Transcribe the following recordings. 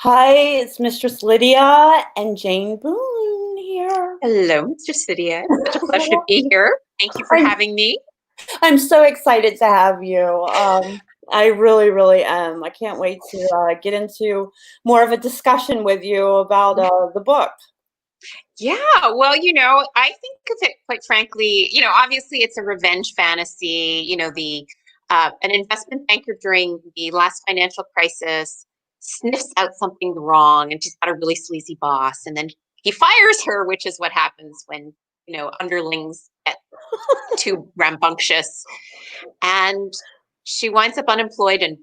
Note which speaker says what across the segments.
Speaker 1: Hi, it's Mistress Lydia and Jane Boon here.
Speaker 2: Hello, Mistress Lydia. It's such a pleasure to be here. Thank you for
Speaker 1: I'm,
Speaker 2: having me.
Speaker 1: I'm so excited to have you. I really, really am. I can't wait to get into more of a discussion with you about the book.
Speaker 2: Yeah, well, I think of it quite frankly, obviously it's a revenge fantasy. The an investment banker during the last financial crisis sniffs out something wrong, and she's got a really sleazy boss, and then he fires her, which is what happens when underlings get too rambunctious, and she winds up unemployed and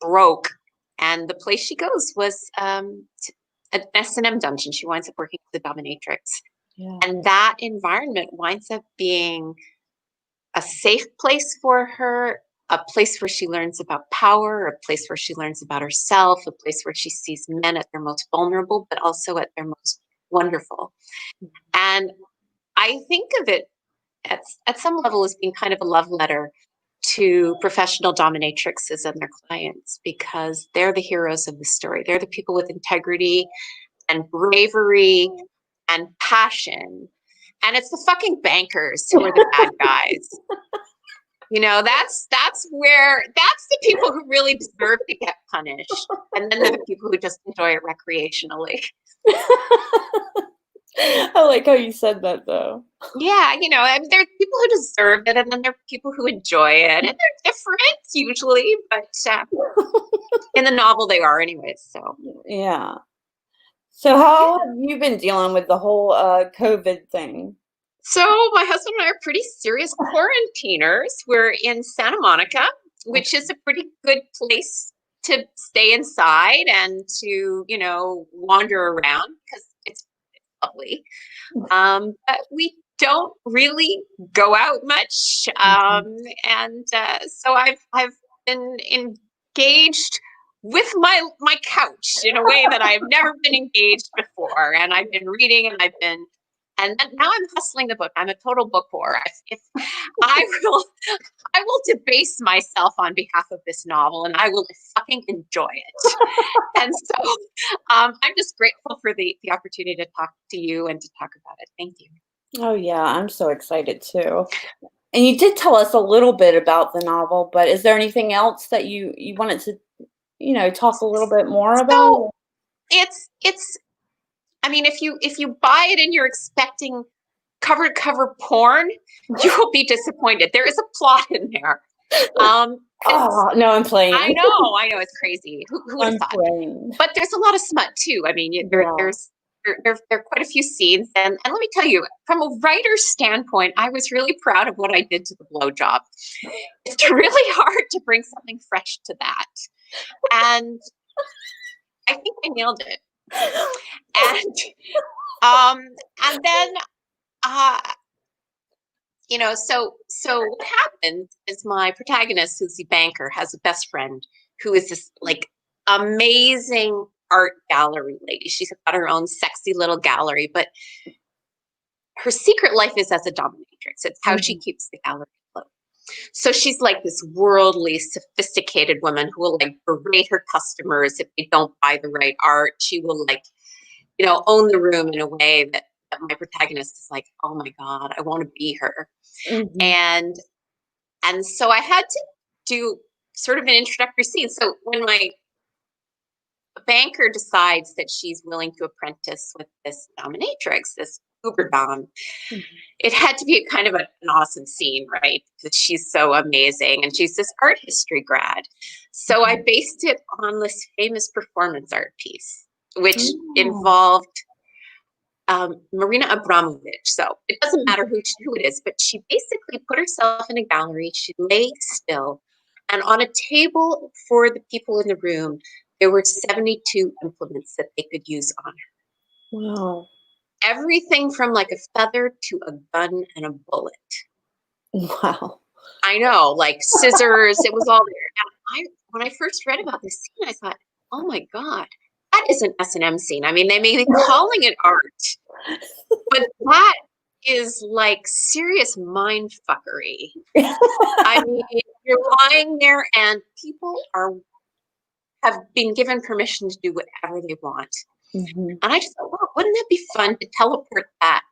Speaker 2: broke. And the place she goes was an S&M dungeon. She winds up working with the dominatrix.
Speaker 1: Yeah.
Speaker 2: And that environment winds up being a safe place for her, a place where she learns about power, a place where she learns about herself, a place where she sees men at their most vulnerable, but also at their most wonderful. And I think of it at some level as being kind of a love letter to professional dominatrixes and their clients, because they're the heroes of the story. They're the people with integrity and bravery and passion. And it's the fucking bankers who are the bad guys. That's the people who really deserve to get punished. And then they're the people who just enjoy it recreationally.
Speaker 1: I like how you said that, though.
Speaker 2: Yeah, there are people who deserve it, and then there are people who enjoy it, and they're different usually, but in the novel they are anyways. So
Speaker 1: Yeah. So how have you been dealing with the whole COVID thing?
Speaker 2: So my husband and I are pretty serious quarantiners. We're in Santa Monica, which is a pretty good place to stay inside and to, wander around because it's lovely. But we don't really go out much. And so I've been engaged with my couch in a way that I've never been engaged before. And I've been reading and now I'm hustling the book. I'm a total book whore. If I will debase myself on behalf of this novel, and I will fucking enjoy it. And so I'm just grateful for the opportunity to talk to you and to talk about it. Thank you.
Speaker 1: Oh, yeah, I'm so excited too. And you did tell us a little bit about the novel, but is there anything else that you wanted to, talk a little bit more
Speaker 2: So
Speaker 1: about?
Speaker 2: it's I mean, if you buy it and you're expecting cover to cover porn, you will be disappointed. There is a plot in there.
Speaker 1: Oh, no, I'm playing.
Speaker 2: I know, it's crazy. Who would have
Speaker 1: I'm
Speaker 2: thought?
Speaker 1: playing.
Speaker 2: But there's a lot of smut too. I mean,
Speaker 1: Yeah.
Speaker 2: there are quite a few scenes, and let me tell you, from a writer's standpoint, I was really proud of what I did to the blowjob. It's really hard to bring something fresh to that, and I think I nailed it. And and then uh, so what happens is my protagonist, who's the banker, has a best friend who is this like amazing art gallery lady. She's got her own sexy little gallery, but her secret life is as a dominatrix. It's how she keeps the gallery afloat. So she's like this worldly, sophisticated woman who will like berate her customers if they don't buy the right art. She will like, own the room in a way that my protagonist is like, oh my God, I want to be her.
Speaker 1: Mhm.
Speaker 2: And so I had to do sort of an introductory scene. So when my banker decides that she's willing to apprentice with this dominatrix, this uber dom,
Speaker 1: Mhm.
Speaker 2: it had to be kind of an awesome scene, right? Because she's so amazing and she's this art history grad. So I based it on this famous performance art piece, which
Speaker 1: Oh.
Speaker 2: involved Marina Abramovich. So it doesn't matter who it is, but she basically put herself in a gallery. She lay still, and on a table for the people in the room, there were 72 implements that they could use on her.
Speaker 1: Wow.
Speaker 2: Everything from like a feather to a gun and a bullet.
Speaker 1: Wow.
Speaker 2: I know, like scissors, it was all there. And when I first read about this scene, I thought, oh my God, that is an S&M scene. I mean, they may be calling it art, but that is like serious mind fuckery. I mean, you're lying there and people are have been given permission to do whatever they want.
Speaker 1: Mhm.
Speaker 2: And I just thought, wow, wouldn't it be fun to teleport that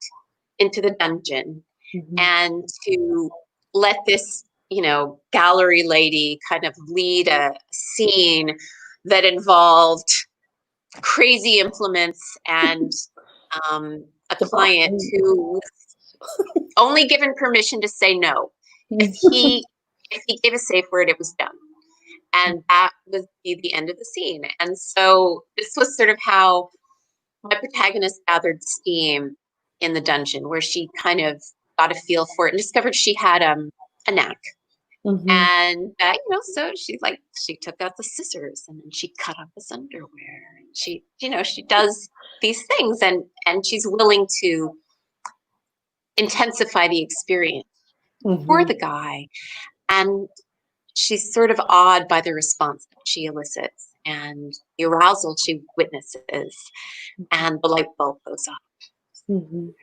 Speaker 2: into the dungeon
Speaker 1: Mhm.
Speaker 2: and to let this, gallery lady kind of lead a scene that involved crazy implements and a
Speaker 1: The
Speaker 2: client
Speaker 1: button.
Speaker 2: who was only given permission to say no. If he gave a safe word, it was done. And that would be the end of the scene. And so this was sort of how my protagonist gathered steam in the dungeon, where she kind of got a feel for it and discovered she had a knack.
Speaker 1: Mhm.
Speaker 2: And so she took out the scissors and then she cut off his underwear. And she does these things, and she's willing to intensify the experience for
Speaker 1: Mhm.
Speaker 2: the guy. And she's sort of awed by the response that she elicits and the arousal she witnesses, and the light bulb goes off.
Speaker 1: Mhm.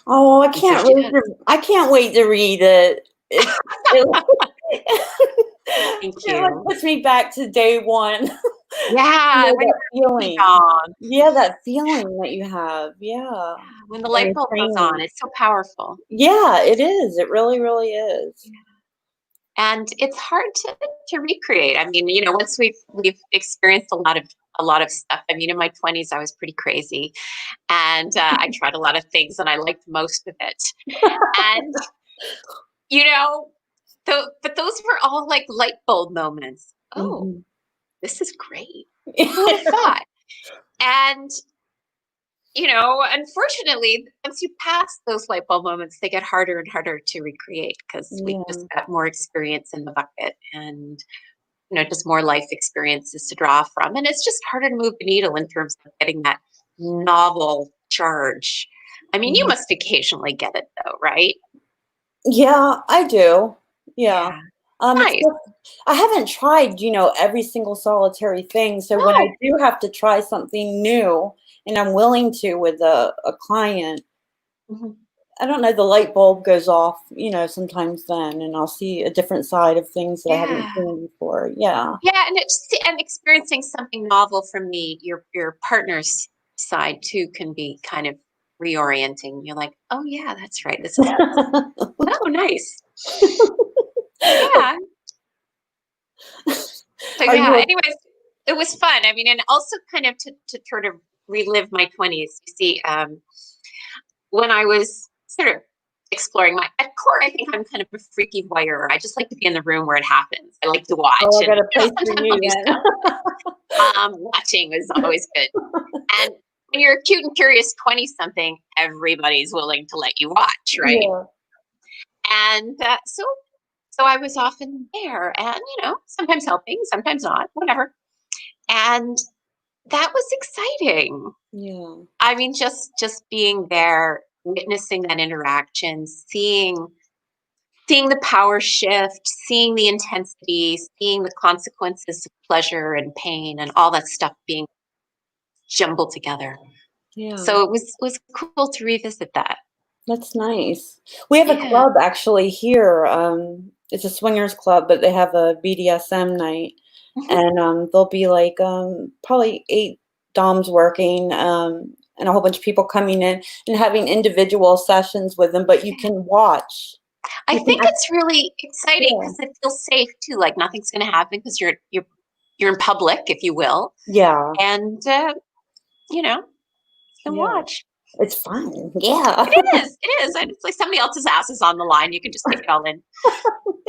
Speaker 1: Oh,
Speaker 2: And so she does.
Speaker 1: I can't wait to read it.
Speaker 2: Thank
Speaker 1: It like
Speaker 2: you.
Speaker 1: puts me back to day one.
Speaker 2: Yeah, when
Speaker 1: That
Speaker 2: you're really
Speaker 1: feeling.
Speaker 2: young,
Speaker 1: Yeah, that feeling that you have. Yeah.
Speaker 2: when the light
Speaker 1: During
Speaker 2: bulb goes on,
Speaker 1: training.
Speaker 2: it's so powerful.
Speaker 1: Yeah, it is. It really, really is.
Speaker 2: And it's hard to recreate. I mean, once we've experienced a lot of stuff. I mean, in my 20s, I was pretty crazy, and I tried a lot of things, and I liked most of it. And you know, but those were all like light bulb moments. Oh,
Speaker 1: Mhm.
Speaker 2: this is great. Who would have thought? And unfortunately, once you pass those light bulb moments, they get harder and harder to recreate because we've just
Speaker 1: Yeah.
Speaker 2: got more experience in the bucket, and just more life experiences to draw from. And it's just harder to move the needle in terms of getting that novel charge. I mean, you
Speaker 1: Mhm.
Speaker 2: must occasionally get it though, right?
Speaker 1: Yeah, I do. Yeah.
Speaker 2: Yeah.
Speaker 1: It's
Speaker 2: Nice.
Speaker 1: just I haven't tried, every single solitary thing. So when I
Speaker 2: No.
Speaker 1: do have to try something new and I'm willing to with a client,
Speaker 2: Mhm.
Speaker 1: I don't know, the light bulb goes off, sometimes then, and I'll see a different side of things that I haven't
Speaker 2: Yeah.
Speaker 1: seen before. Yeah.
Speaker 2: Yeah, and experiencing something novel from your partner's side too can be kind of reorienting. You're like, oh yeah, that's right. This is oh nice. Yeah. So
Speaker 1: Are
Speaker 2: yeah.
Speaker 1: you
Speaker 2: Anyways, it was fun. I mean, and also kind of to sort of relive my 20s. You see, when I was sort of exploring at core, I think I'm kind of a freaky voyeur. I just like to be in the room where it happens. I like to watch,
Speaker 1: I
Speaker 2: and
Speaker 1: got a place for
Speaker 2: sometimes I'll
Speaker 1: you
Speaker 2: do
Speaker 1: then.
Speaker 2: stuff. Watching is always good. And when you're a cute and curious 20 something, everybody's willing to let you watch, right?
Speaker 1: Yeah.
Speaker 2: And so I was often there, and sometimes helping, sometimes not, whatever. And that was exciting.
Speaker 1: Yeah.
Speaker 2: I mean, just being there, witnessing that interaction, seeing the power shift, seeing the intensity, seeing the consequences of pleasure and pain and all that stuff being jumbled together.
Speaker 1: Yeah.
Speaker 2: So it was cool to revisit that.
Speaker 1: That's nice. We have a
Speaker 2: Yeah.
Speaker 1: club actually here. It's a swingers club, but they have a BDSM night,
Speaker 2: Mhm.
Speaker 1: and there'll be like probably 8 DOMs working, and a whole bunch of people coming in and having individual sessions with them. But you can watch.
Speaker 2: I
Speaker 1: You can
Speaker 2: think it's really exciting
Speaker 1: yeah,
Speaker 2: because it feels safe too. Like nothing's going to happen because you're in public, if you will,
Speaker 1: yeah,
Speaker 2: and you know you can
Speaker 1: yeah.
Speaker 2: watch.
Speaker 1: It's fun. Yeah.
Speaker 2: It is. It is. And it's like somebody else's ass is on the line. You can just take it all in.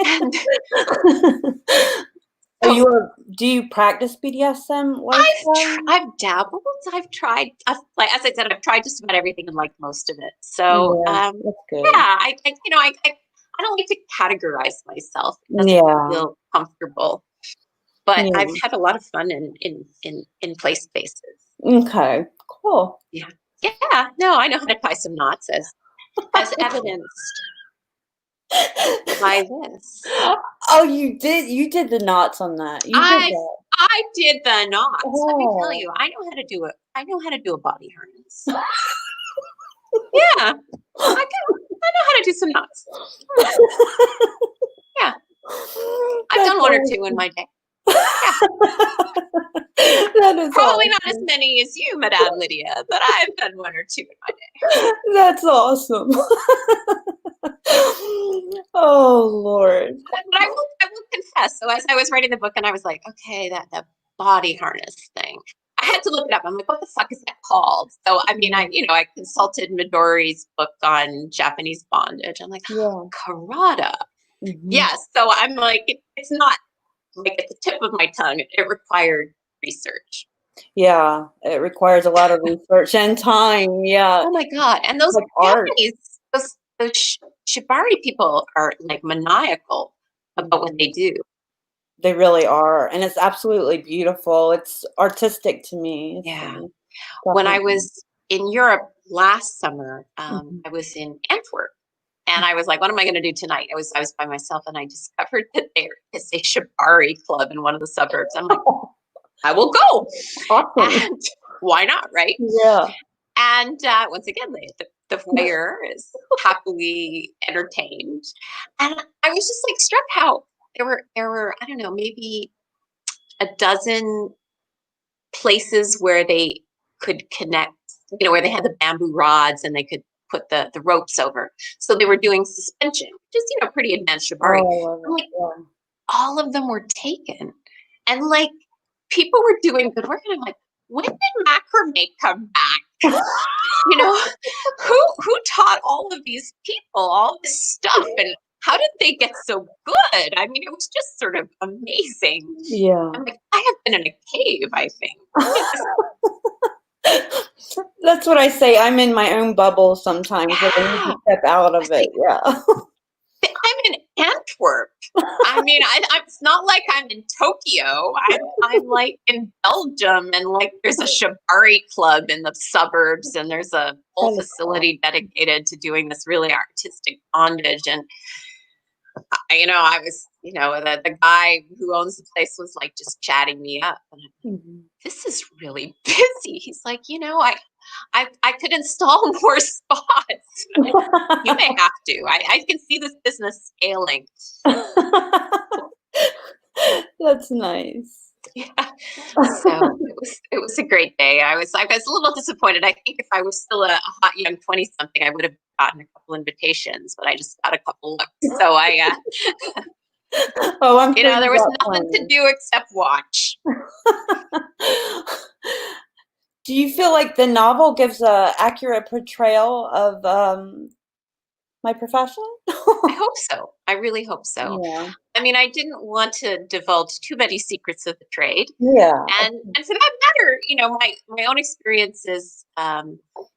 Speaker 2: And
Speaker 1: Are you
Speaker 2: so
Speaker 1: a, do you practice BDSM lifestyle?
Speaker 2: I've dabbled. I've tried. Like as I said, I've tried just about everything and liked most of it. So
Speaker 1: Yeah,
Speaker 2: yeah,
Speaker 1: that's good.
Speaker 2: I don't like to categorize myself. It doesn't
Speaker 1: Yeah,
Speaker 2: feel comfortable. But I've
Speaker 1: yeah.
Speaker 2: had a lot of fun in play spaces.
Speaker 1: Okay, cool.
Speaker 2: Yeah. Yeah. No, I know how to tie some knots as evidenced by this.
Speaker 1: Oh, you did the knots on that. You did
Speaker 2: I
Speaker 1: that.
Speaker 2: I did the knots. Let me tell
Speaker 1: Oh.
Speaker 2: you, I know how to do it. I know how to do a body harness. Yeah. I know how to do some knots. Yeah. I've
Speaker 1: That's
Speaker 2: done one or two in
Speaker 1: awesome.
Speaker 2: my day. Yeah.
Speaker 1: That is
Speaker 2: Probably not as
Speaker 1: awesome.
Speaker 2: many as you, Madame Lydia, but I've done one or two in my day.
Speaker 1: That's awesome. Oh, Lord.
Speaker 2: But I will confess, so as I was writing the book and I was like, okay, that body harness thing. I had to look it up. I'm like, what the fuck is that called? So I mean, I consulted Midori's book on Japanese bondage. I'm like,
Speaker 1: Yeah.
Speaker 2: karada.
Speaker 1: Mhm.
Speaker 2: Yes. So I'm like, it's not like at the tip of my tongue. It required research.
Speaker 1: Yeah, it requires a lot of research and time, yeah,
Speaker 2: Oh my God. And those
Speaker 1: like art.
Speaker 2: Japanese, those shibari people are like maniacal about what they
Speaker 1: Mhm.
Speaker 2: do.
Speaker 1: They really are, and it's absolutely beautiful. It's artistic to me,
Speaker 2: Yeah.
Speaker 1: so
Speaker 2: When I
Speaker 1: definitely.
Speaker 2: was in Europe last summer,
Speaker 1: Mhm.
Speaker 2: I was in Antwerp. And I was like, what am I going to do tonight? I was by myself and I discovered that there is a shibari club in one of the suburbs. I'm like, I will go.
Speaker 1: Awesome.
Speaker 2: And why not? Right.
Speaker 1: Yeah.
Speaker 2: And once again, the voyeur is happily entertained. And I was just like struck how there were, I don't know, maybe a dozen places where they could connect, where they had the bamboo rods and they could put the ropes over. So they were doing suspension, which is, pretty advanced shibari.
Speaker 1: Oh, I love
Speaker 2: I'm
Speaker 1: it,
Speaker 2: like,
Speaker 1: yeah.
Speaker 2: all of them were taken. And like people were doing good work. And I'm like, when did macrame come back? You know, who taught all of these people all this stuff and how did they get so good? I mean, it was just sort of amazing.
Speaker 1: Yeah.
Speaker 2: I'm like, I have been in a cave, I think.
Speaker 1: That's what I say, I'm in my own bubble sometimes, and I need
Speaker 2: Yeah.
Speaker 1: to step out
Speaker 2: I
Speaker 1: of
Speaker 2: was
Speaker 1: it,
Speaker 2: like,
Speaker 1: yeah.
Speaker 2: I'm in Antwerp. I mean, it's not like I'm in Tokyo. I'm like in Belgium, and like there's a shibari club in the suburbs, and there's a whole
Speaker 1: That is
Speaker 2: facility dedicated to doing this really artistic bondage. And I was, the guy who owns the place was like just chatting me up, and I'm like,
Speaker 1: Mhm.
Speaker 2: this is really busy. He's like, I could install more spots. You may have to. I can see this business scaling.
Speaker 1: That's nice.
Speaker 2: Yeah. So it was a great day. I was a little disappointed. I think if I was still a hot young 20 something, I would have gotten a couple invitations, but I just got a couple looks. So
Speaker 1: Oh, I'm sure
Speaker 2: there
Speaker 1: you
Speaker 2: was
Speaker 1: got
Speaker 2: nothing to do except watch.
Speaker 1: plenty. Do you feel like the novel gives a accurate portrayal of, my profession?
Speaker 2: I hope so. I really hope so.
Speaker 1: Yeah.
Speaker 2: I mean, I didn't want to divulge too many secrets of the trade.
Speaker 1: Yeah.
Speaker 2: And for that matter, my own experiences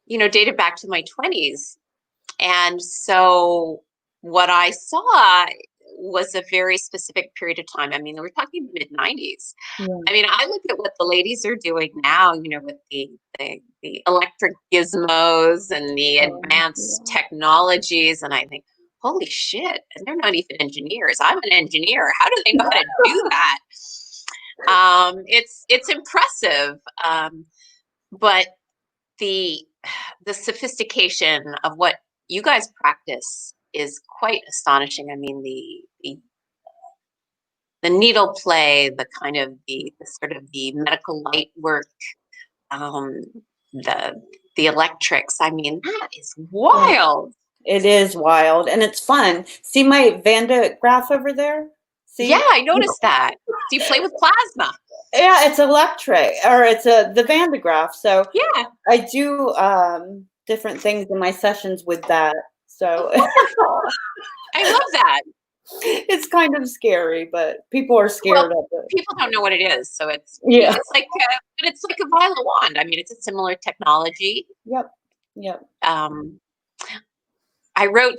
Speaker 2: dated back to my 20s. And so what I saw was a very specific period of time. I mean, we're talking mid 90s.
Speaker 1: Yeah.
Speaker 2: I mean, I look at what the ladies are doing now, with the electric gizmos and the advanced
Speaker 1: Yeah.
Speaker 2: technologies, and I think, holy shit, and they're not even engineers. I'm an engineer. How do they know how to do that? It's impressive, but the the sophistication of what you guys practice is quite astonishing. I mean, the needle play, the kind of the sort of the medical light work, um, the the electrics. I mean, that is
Speaker 1: Yeah.
Speaker 2: wild.
Speaker 1: It is wild, and it's fun. See my Vanda graph over there?
Speaker 2: Yeah,
Speaker 1: See?
Speaker 2: I noticed that. Do you play with plasma?
Speaker 1: Yeah, it's electric, or it's the Vanda graph. So
Speaker 2: Yeah,
Speaker 1: I do different things in my sessions with that. So
Speaker 2: wonderful. I love that.
Speaker 1: it's kind of scary, but people are
Speaker 2: Well,
Speaker 1: scared of it.
Speaker 2: people don't know what it is, so
Speaker 1: Yeah.
Speaker 2: but it's like a violet wand. I mean, it's a similar technology.
Speaker 1: Yep. Yep.
Speaker 2: Um, I wrote.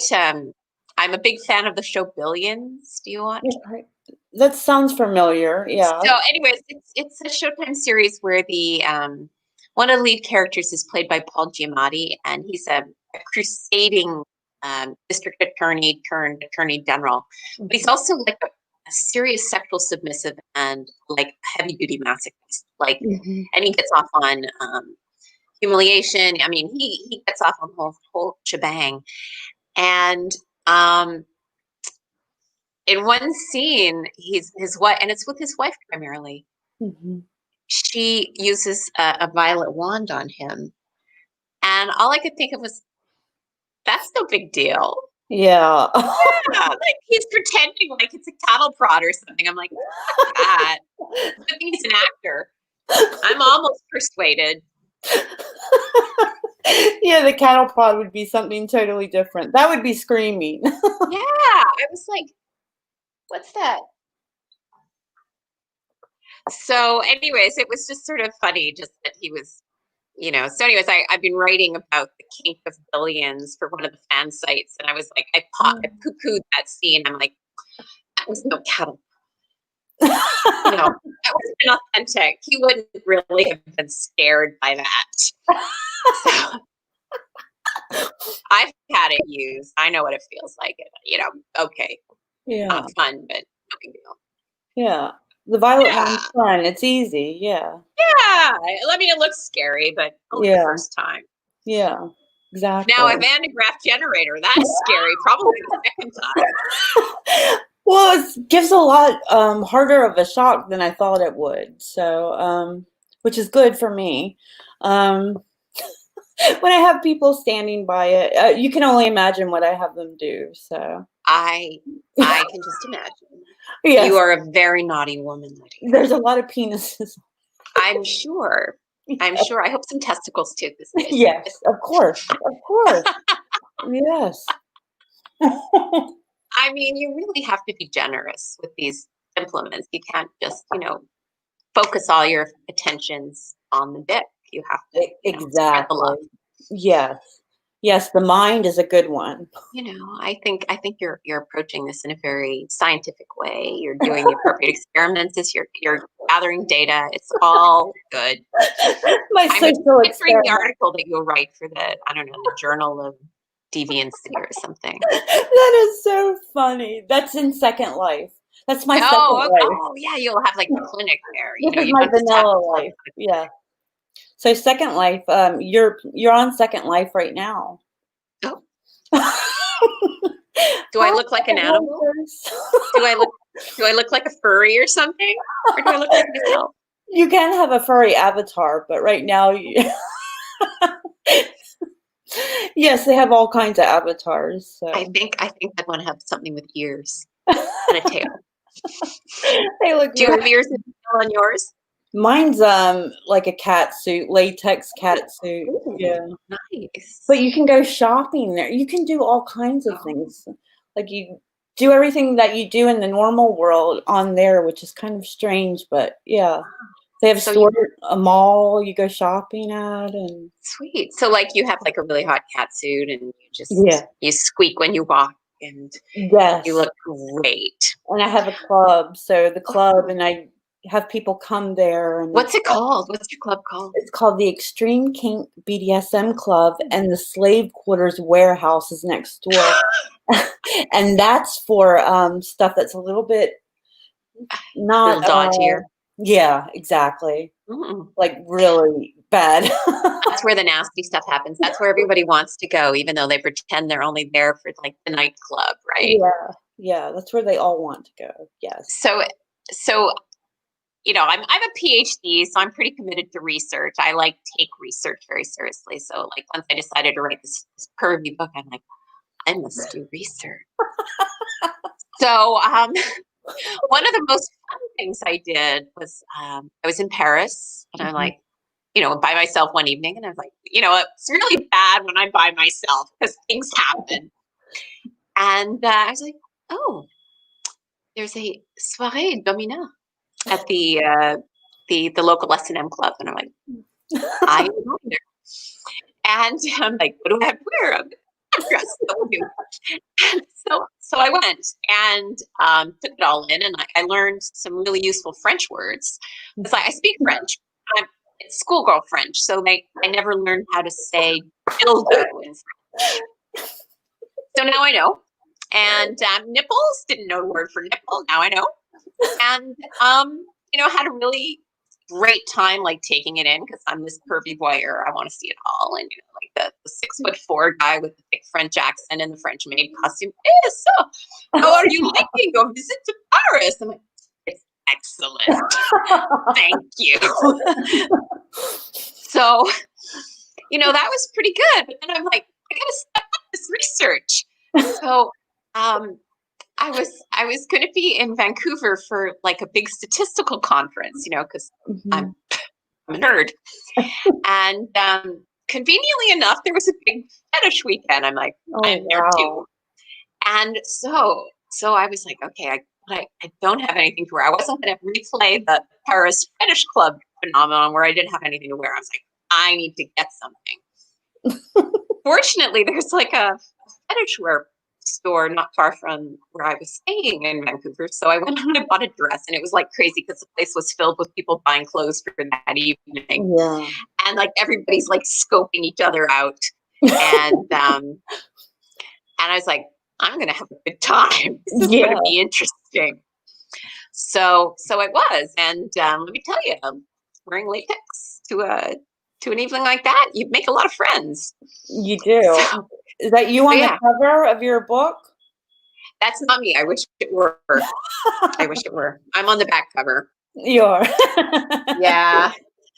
Speaker 2: I'm a big fan of the show Billions. Do you watch?
Speaker 1: Okay. That sounds familiar. Yeah.
Speaker 2: So, anyways, it's a Showtime series where the one of the lead characters is played by Paul Giamatti, and he's a crusading district attorney turned attorney general. But he's also like a serious sexual submissive and like heavy duty masochist. Like,
Speaker 1: Mhm.
Speaker 2: and he gets off on humiliation. I mean, he gets off on the whole shebang, and um, in one scene, his wife, and it's with his wife primarily.
Speaker 1: Mhm.
Speaker 2: She uses a violet wand on him, and all I could think of was, "That's no big deal."
Speaker 1: Yeah.
Speaker 2: Yeah, like he's pretending like it's a cattle prod or something. I'm like, fuck that. Good thing he's an actor. I'm almost persuaded.
Speaker 1: Yeah, the cattle prod would be something totally different. That would be screaming.
Speaker 2: Yeah, I was like, what's that? So, anyways, it was just sort of funny, just that he was, So, anyways, I've been writing about the kink of billions for one of the fan sites, and I was like, I poo-pooed that scene. I'm like, that was no cattle. That was inauthentic. He wouldn't really have been scared by that. So, I've had it used. I know what it feels like. Okay,
Speaker 1: Yeah.
Speaker 2: not fun, but no big deal.
Speaker 1: Yeah. The violet
Speaker 2: Yeah.
Speaker 1: one's fun. It's easy. Yeah.
Speaker 2: Yeah. I mean, it looks scary, but only the
Speaker 1: Yeah.
Speaker 2: first time.
Speaker 1: Yeah. Exactly.
Speaker 2: Now, a Van de Graaff generator, that's scary. Probably the second time.
Speaker 1: Well, it gives a lot harder of a shock than I thought it would. So, which is good for me. When I have people standing by it, you can only imagine what I have them do. So,
Speaker 2: I can just imagine.
Speaker 1: yes,
Speaker 2: You are a very naughty woman, Lydia.
Speaker 1: there's a lot of penises.
Speaker 2: I'm sure. I'm sure. I hope some testicles too this day.
Speaker 1: Yes, of course. Of course. Yes.
Speaker 2: I mean, you really have to be generous with these implements. You can't just, focus all your attentions on the dick. You have to, spread the love.
Speaker 1: Exactly. Yes. Yes, the mind is a good one.
Speaker 2: I think you're approaching this in a very scientific way. You're doing the appropriate experiments. You're gathering data. It's all good.
Speaker 1: My
Speaker 2: I'm
Speaker 1: social
Speaker 2: picturing the
Speaker 1: experiment.
Speaker 2: article that you'll write for the Journal of Deviancy or something.
Speaker 1: That is so funny. That's in Second Life. That's my second life.
Speaker 2: Oh, yeah, you'll have like a clinic there.
Speaker 1: This is
Speaker 2: You
Speaker 1: my
Speaker 2: don't just have
Speaker 1: vanilla life. Yeah. So Second Life, you're on Second Life right now.
Speaker 2: Oh, do I look like an animal? Do I look like a furry or something? Or do I look like myself?
Speaker 1: You can have a furry avatar, but right now, yes, they have all kinds of avatars. So.
Speaker 2: I think I'd want to have something with ears and a tail.
Speaker 1: They look.
Speaker 2: Do you have ears and a tail on yours?
Speaker 1: Mine's like a cat suit, latex cat suit.
Speaker 2: Ooh,
Speaker 1: Yeah.
Speaker 2: nice.
Speaker 1: But you can go shopping there. You can do all kinds of things. Like you do everything that you do in the normal world on there, which is kind of strange, but yeah. They have a mall you go shopping at, and
Speaker 2: sweet. So like you have like a really hot cat suit and you just you squeak when you walk and you look great.
Speaker 1: And I have a club, so the club, and I have people come there. And
Speaker 2: what's it called? What's your club called?
Speaker 1: It's called the Extreme Kink BDSM Club, and the Slave Quarters Warehouse is next door. And that's for stuff that's a little bit not
Speaker 2: a little dodgier.
Speaker 1: Yeah, exactly. Like really bad.
Speaker 2: That's where the nasty stuff happens. That's where everybody wants to go, even though they pretend they're only there for like the nightclub, right?
Speaker 1: Yeah, that's where they all want to go. Yes.
Speaker 2: So I'm a PhD, so I'm pretty committed to research. I take research very seriously. So like once I decided to write this pervy book, I'm like, I must do research. So one of the most fun things I did was I was in Paris, and I'm like, by myself one evening, and I was like, it's really bad when I'm by myself because things happen. And I was like, oh, there's a soirée domina at the local S&M club, and I'm like, I am going there. And I'm like, what do I have to wear? I'm dressed. And so I went and took it all in, and I learned some really useful French words. Because I speak French. It's schoolgirl French, so I never learned how to say dildo in French. So now I know. And nipples, didn't know the word for nipple. Now I know. And how to really great time, like taking it in because I'm this pervy voyeur. I want to see it all. And, like the 6'4" guy with the thick French accent and the French maid costume. Hey, so how are you liking your visit to Paris? I'm like, it's excellent. Thank you. So, that was pretty good. But then I'm like, I gotta step up this research. So I was going to be in Vancouver for like a big statistical conference, because I'm a nerd. And conveniently enough, there was a big fetish weekend. I'm like, I'm there too. And so I was like, okay, I don't have anything to wear. I wasn't going to replay the Paris Fetish Club phenomenon where I didn't have anything to wear. I was like, I need to get something. Fortunately, there's like a fetish wear store not far from where I was staying in Vancouver. So I went and I bought a dress, and it was like crazy because the place was filled with people buying clothes for that evening.
Speaker 1: Yeah.
Speaker 2: And like everybody's like scoping each other out. And I was like, I'm gonna have a good time. This is gonna be interesting. So it was. And let me tell you, wearing latex to an evening like that, you make a lot of friends.
Speaker 1: You do. So, is that you on the cover of your book?
Speaker 2: That's not me. I wish it were. I wish it were. I'm on the back cover.
Speaker 1: You are.
Speaker 2: Yeah.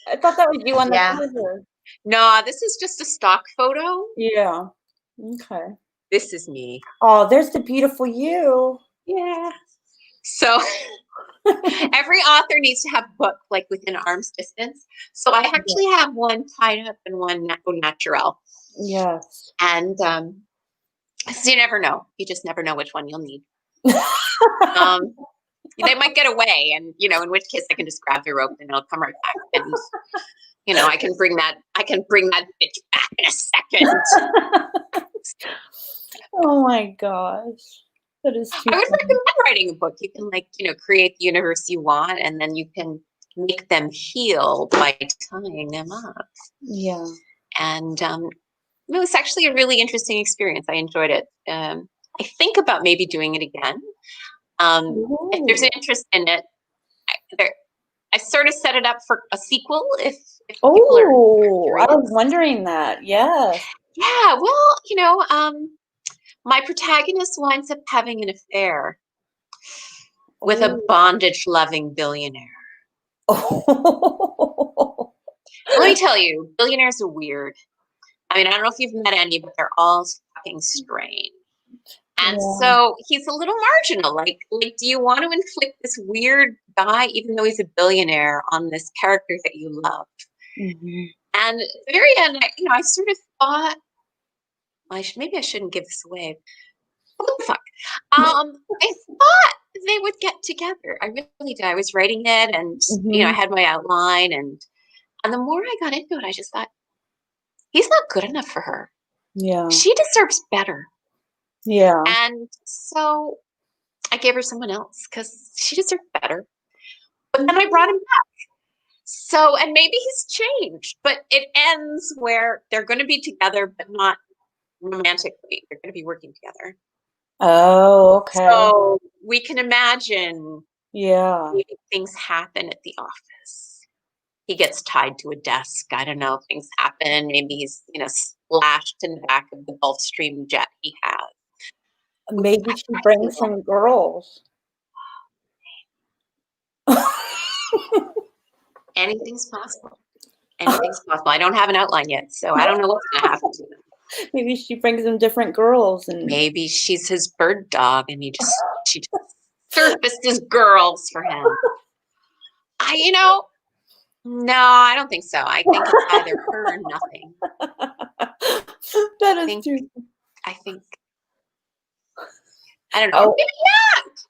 Speaker 1: I thought that was you on the cover.
Speaker 2: No, this is just a stock photo.
Speaker 1: Yeah. Okay.
Speaker 2: This is me.
Speaker 1: Oh, there's the beautiful you.
Speaker 2: Yeah. So every author needs to have a book like within arm's distance. So I actually have one tied up and one natural.
Speaker 1: Yes.
Speaker 2: And so you never know. You just never know which one you'll need. They might get away, and in which case I can just grab the rope and it'll come right back. And I can bring that bitch back in a second.
Speaker 1: Oh my gosh. That is too
Speaker 2: I would
Speaker 1: funny.
Speaker 2: recommend writing a book. You can create the universe you want, and then you can make them heal by tying them up.
Speaker 1: Yeah.
Speaker 2: And it was actually a really interesting experience. I enjoyed it. I think about maybe doing it again. If there's an interest in it, I sort of set it up for a sequel. If people are
Speaker 1: I was wondering that. Yeah.
Speaker 2: Yeah. Well, my protagonist winds up having an affair with a bondage-loving billionaire. Let me tell you, billionaires are weird. I mean, I don't know if you've met any, but they're all fucking strange. And so he's a little marginal. Like, do you want to inflict this weird guy, even though he's a billionaire, on this character that you love?
Speaker 1: Mm-hmm.
Speaker 2: And at the very end, I sort of thought, maybe I shouldn't give this away. What the fuck? I thought they would get together. I really did. I was writing it, and I had my outline, and the more I got into it, I just thought, he's not good enough for her.
Speaker 1: Yeah.
Speaker 2: She deserves better.
Speaker 1: Yeah.
Speaker 2: And so I gave her someone else because she deserved better. But then I brought him back. So, and maybe he's changed, but it ends where they're going to be together, but not romantically. They're going to be working together.
Speaker 1: Oh, okay.
Speaker 2: So we can imagine maybe things happen at the office. He gets tied to a desk. I don't know. Things happen. Maybe he's, splashed in the back of the Gulfstream jet he has.
Speaker 1: Maybe she brings some girls.
Speaker 2: Anything's possible. Anything's possible. I don't have an outline yet, so I don't know what's going to happen to them.
Speaker 1: Maybe she brings them different girls, and
Speaker 2: maybe she's his bird dog, and she just surfaces girls for him. No, I don't think so. I think it's either her or nothing.
Speaker 1: That is true.
Speaker 2: I don't know. Maybe,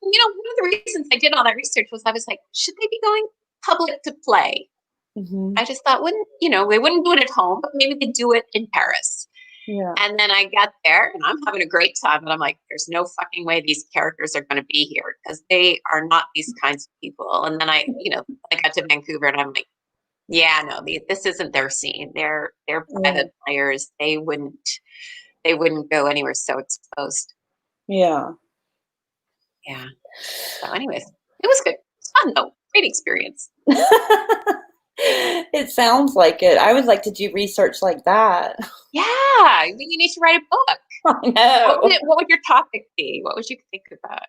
Speaker 2: one of the reasons I did all that research was I was like, should they be going public to play?
Speaker 1: Mm-hmm.
Speaker 2: I just thought, they wouldn't do it at home, but maybe they'd do it in Paris.
Speaker 1: Yeah.
Speaker 2: And then I got there, and I'm having a great time, and I'm like, there's no fucking way these characters are going to be here because they are not these kinds of people. And then I got to Vancouver, and I'm like, yeah, no, this isn't their scene. They're private players. They wouldn't go anywhere so exposed.
Speaker 1: Yeah.
Speaker 2: Yeah. So anyways, it was good. It's fun though. Great experience.
Speaker 1: It sounds like it. I would like to do research like that.
Speaker 2: Yeah, you need to write a book.
Speaker 1: I know.
Speaker 2: What would your topic be? What would you think about?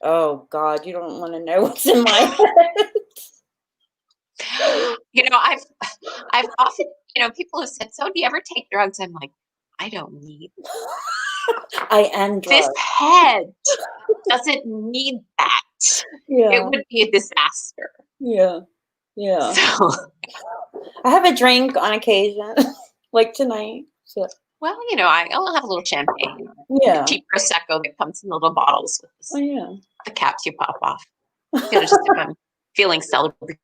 Speaker 1: Oh God, you don't want to know what's in my head.
Speaker 2: You know, I've often, people have said, "So do you ever take drugs?" I'm like, I don't need
Speaker 1: I am
Speaker 2: this
Speaker 1: drugged.
Speaker 2: head doesn't need that. It
Speaker 1: Yeah,
Speaker 2: would be a disaster.
Speaker 1: yeah, yeah.
Speaker 2: So,
Speaker 1: I have a drink on occasion, like tonight. So,
Speaker 2: well, I'll have a little champagne or
Speaker 1: yeah.
Speaker 2: cheap prosecco that comes in little bottles with
Speaker 1: Oh, yeah.
Speaker 2: the caps you pop off. Just if I'm feeling celebratory.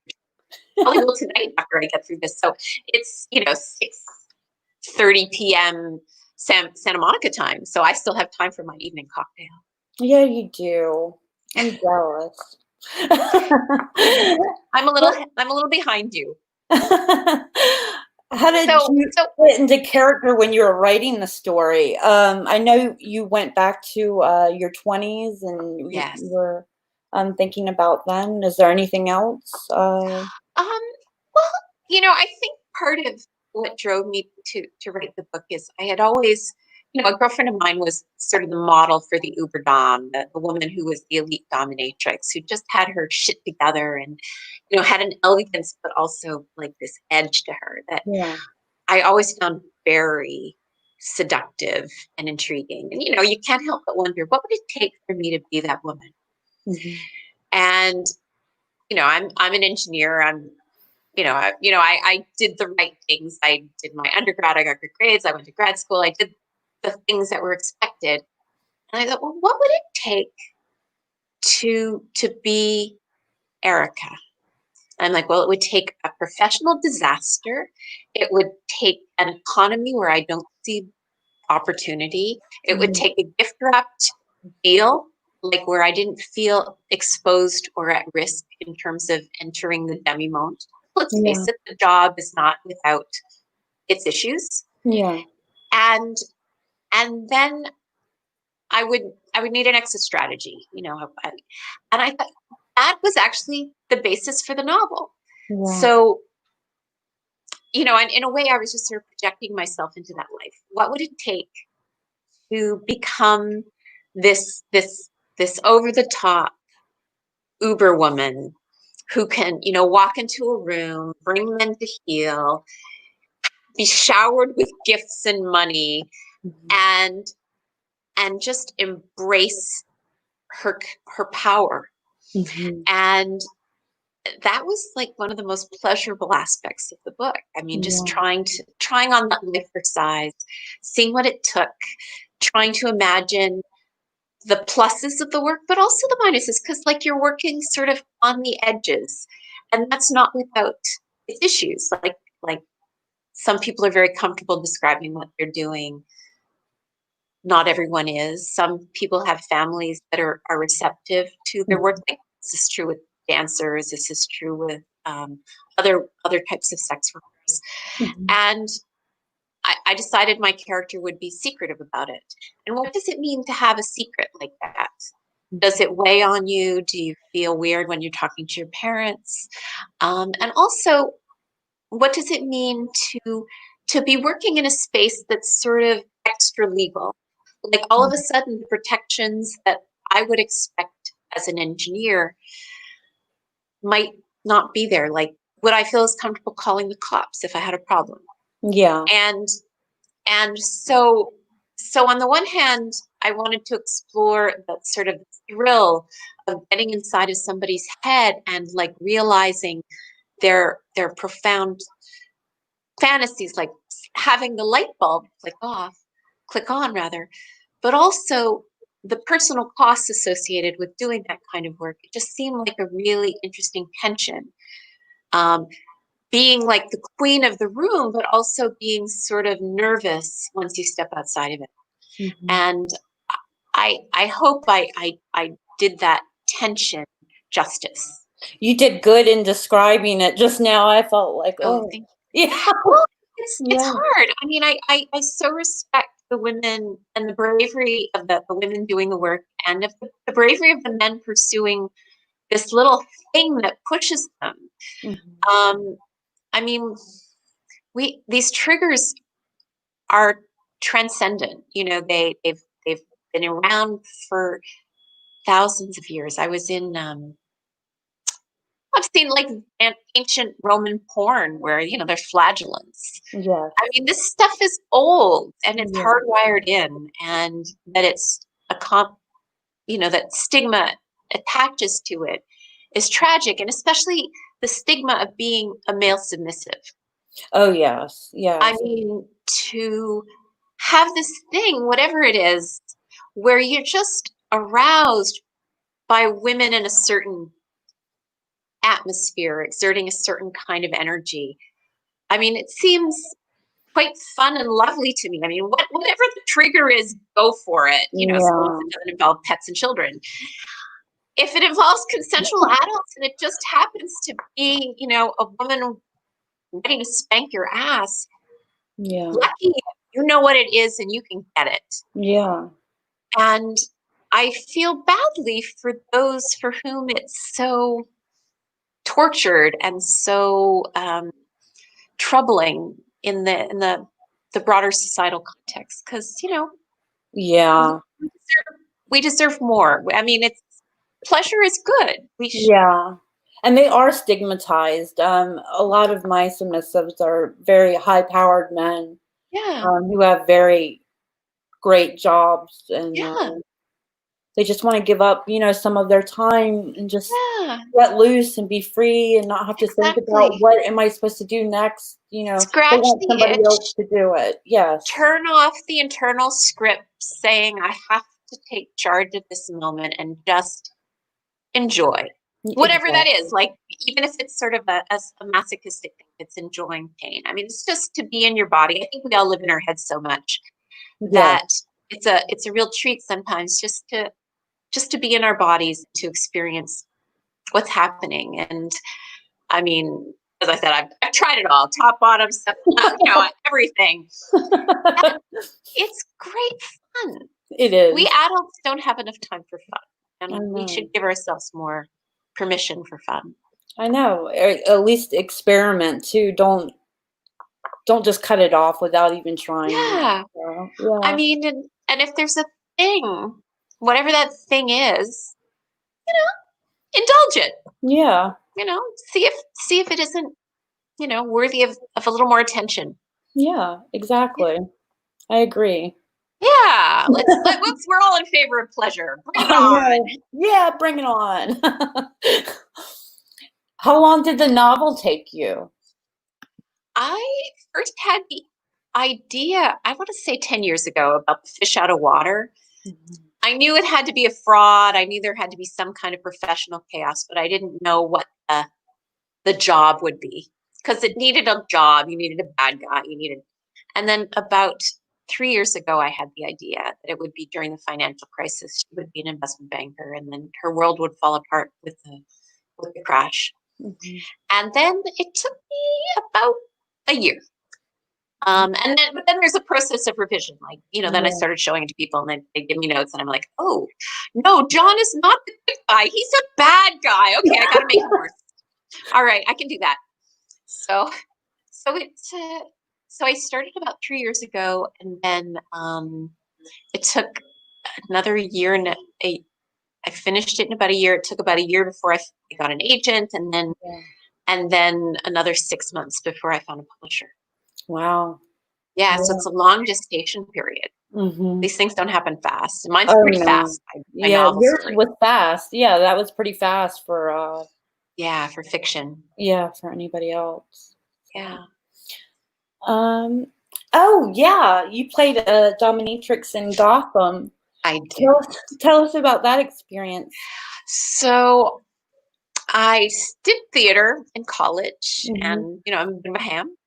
Speaker 2: Probably will tonight after I get through this. So it's 6:30 p.m. Santa Monica time. So I still have time for my evening cocktail.
Speaker 1: Yeah, you do. I'm jealous.
Speaker 2: I'm a little behind you.
Speaker 1: How did
Speaker 2: So
Speaker 1: you
Speaker 2: so
Speaker 1: get into character when you were writing the story? I know you went back to your 20s and
Speaker 2: yes.
Speaker 1: you were thinking about then. Is there anything else?
Speaker 2: Well, I think part of what drove me to write the book is I had always, a girlfriend of mine was sort of the model for the uber dom, the woman who was the elite dominatrix, who just had her shit together and, had an elegance, but also like this edge to her that
Speaker 1: Yeah.
Speaker 2: I always found very seductive and intriguing. And, you can't help but wonder, what would it take for me to be that woman?
Speaker 1: Mhm.
Speaker 2: And, I'm an engineer. I did the right things. I did my undergrad. I got good grades. I went to grad school. I did the things that were expected. And I thought, well, what would it take to be Erica? I'm like, well, it would take a professional disaster. It would take an economy where I don't see opportunity. It would
Speaker 1: Mhm.
Speaker 2: take a gift wrapped deal, like where I didn't feel exposed or at risk in terms of entering the demi monde. Let's face
Speaker 1: Yeah.
Speaker 2: it, the job is not without its issues.
Speaker 1: Yeah.
Speaker 2: And then I would need an exit strategy, and I thought that was actually the basis for the novel.
Speaker 1: Yeah.
Speaker 2: So, and in a way, I was just sort of projecting myself into that life. What would it take to become this over the top Uber woman who can, walk into a room, bring men to heel, be showered with gifts and money,
Speaker 1: Mhm.
Speaker 2: and just embrace her power.
Speaker 1: Mhm.
Speaker 2: And that was like one of the most pleasurable aspects of the book. I mean, just
Speaker 1: Yeah.
Speaker 2: trying on that life for size, seeing what it took, trying to imagine the pluses of the work, but also the minuses, because like you're working sort of on the edges, and that's not without its issues. Like some people are very comfortable describing what they're doing. Not everyone is. Some people have families that are receptive to their work.
Speaker 1: Mhm.
Speaker 2: Like, this is true with dancers. This is true with other types of sex workers.
Speaker 1: Mhm.
Speaker 2: And I decided my character would be secretive about it. And what does it mean to have a secret like that? Does it weigh on you? Do you feel weird when you're talking to your parents? And also, what does it mean to be working in a space that's sort of extra legal? Like all of a sudden, the protections that I would expect as an engineer might not be there. Like, would I feel as comfortable calling the cops if I had a problem?
Speaker 1: Yeah.
Speaker 2: And so on the one hand, I wanted to explore that sort of thrill of getting inside of somebody's head and like realizing their profound fantasies, like having the light bulb click on rather, but also the personal costs associated with doing that kind of work. It just seemed like a really interesting tension. Um, being like the queen of the room, but also being sort of nervous once you step outside of it.
Speaker 1: Mhm.
Speaker 2: And I hope I did that tension justice.
Speaker 1: You did good in describing it. Just now, I felt like,
Speaker 2: Oh,
Speaker 1: oh,
Speaker 2: thank
Speaker 1: yeah,
Speaker 2: you. Well, it's
Speaker 1: yeah,
Speaker 2: hard. I mean, I so respect the women and the bravery of the women doing the work and of the bravery of the men pursuing this little thing that pushes them.
Speaker 1: Mhm.
Speaker 2: I mean, these triggers are transcendent. You know, they've been around for thousands of years. I've seen like ancient Roman porn where, you know, there's flagellants.
Speaker 1: Yes.
Speaker 2: I mean, this stuff is old and it's
Speaker 1: Yeah.
Speaker 2: hardwired in, and that it's that stigma attaches to it is tragic, and especially the stigma of being a male submissive.
Speaker 1: Oh, yes.
Speaker 2: I
Speaker 1: Yes.
Speaker 2: mean, to have this thing, whatever it is, where you're just aroused by women in a certain atmosphere, exerting a certain kind of energy. I mean, it seems quite fun and lovely to me. I mean, whatever the trigger is, go for it. You know, as long as
Speaker 1: Yeah.
Speaker 2: it doesn't involve pets and children. If it involves consensual adults and it just happens to be, you know, a woman ready to spank your ass,
Speaker 1: Yeah.
Speaker 2: lucky you know what it is and you can get it.
Speaker 1: Yeah.
Speaker 2: And I feel badly for those for whom it's so tortured and so troubling in the broader societal context, because you know
Speaker 1: Yeah.
Speaker 2: we deserve more. I mean, it's pleasure is good.
Speaker 1: Yeah. And they are stigmatized. A lot of my submissives are very high-powered men,
Speaker 2: Yeah,
Speaker 1: who have very great jobs, and
Speaker 2: yeah,
Speaker 1: they just want to give up, some of their time and just
Speaker 2: yeah,
Speaker 1: let loose and be free and not have to think about
Speaker 2: exactly.
Speaker 1: what am I supposed to do next. They
Speaker 2: Scratch
Speaker 1: want
Speaker 2: the
Speaker 1: somebody else
Speaker 2: itch,
Speaker 1: to do it. Yes.
Speaker 2: turn off the internal script saying I have to take charge of this moment and just enjoy whatever that
Speaker 1: Exactly.
Speaker 2: is. Like, even if it's sort of a masochistic thing, it's enjoying pain. I mean, it's just to be in your body. I think we all live in our heads so much
Speaker 1: Yeah.
Speaker 2: that it's a real treat sometimes just to be in our bodies, to experience what's happening. And I mean, as I said, I've tried it all, top, bottom, stuff, everything. And it's great fun.
Speaker 1: It
Speaker 2: We
Speaker 1: is.
Speaker 2: adults don't have enough time for fun,
Speaker 1: I
Speaker 2: and we should
Speaker 1: know.
Speaker 2: give ourselves more permission for fun.
Speaker 1: I know. At least experiment too. Don't just cut it off without even trying it.
Speaker 2: Yeah.
Speaker 1: So,
Speaker 2: I
Speaker 1: yeah.
Speaker 2: mean, and if there's a thing, whatever that thing is, indulge it.
Speaker 1: Yeah.
Speaker 2: You know, see if it isn't, worthy of a little more attention.
Speaker 1: Yeah,
Speaker 2: Yeah.
Speaker 1: exactly. I agree.
Speaker 2: Yeah. Let's we're all in favor of pleasure. Bring it
Speaker 1: I
Speaker 2: on.
Speaker 1: know. Yeah, bring it on. How long did the novel take you?
Speaker 2: I first had the idea, I want to say 10 years ago, about the fish out of water.
Speaker 1: Mhm.
Speaker 2: I knew it had to be a fraud. I knew there had to be some kind of professional chaos, but I didn't know what the job would be, because it needed a job. You needed a bad guy. And then about 3 years ago, I had the idea that it would be during the financial crisis. She would be an investment banker, and then her world would fall apart with the crash.
Speaker 1: Mhm.
Speaker 2: And then it took me about a year. But then there's a process of revision. Like, then I
Speaker 1: Yeah.
Speaker 2: started showing it to people, and they give me notes, and I'm like, oh, no, John is not the good guy. He's a bad guy. Okay, I got to make him worse. All right, I can do that. So, so it's so I started about 3 years ago, and then it took another year I finished it in about a year. It took about a year before I got an agent, and then
Speaker 1: Yeah.
Speaker 2: and then another 6 months before I found a publisher.
Speaker 1: Wow.
Speaker 2: Yeah, so
Speaker 1: Yeah.
Speaker 2: it's a long gestation period.
Speaker 1: Mhm.
Speaker 2: These things don't happen fast. Mine's
Speaker 1: Oh,
Speaker 2: pretty
Speaker 1: no.
Speaker 2: fast. My
Speaker 1: Yeah,
Speaker 2: novel
Speaker 1: yours
Speaker 2: story.
Speaker 1: was fast. Yeah, that was pretty fast for,
Speaker 2: Yeah, for fiction.
Speaker 1: yeah, for anybody else.
Speaker 2: Yeah,
Speaker 1: Um, oh, yeah, you played a dominatrix in Gotham.
Speaker 2: I
Speaker 1: Tell
Speaker 2: did.
Speaker 1: us tell us about that experience.
Speaker 2: So I did theater in college,
Speaker 1: Mhm.
Speaker 2: and I'm a bit of a ham.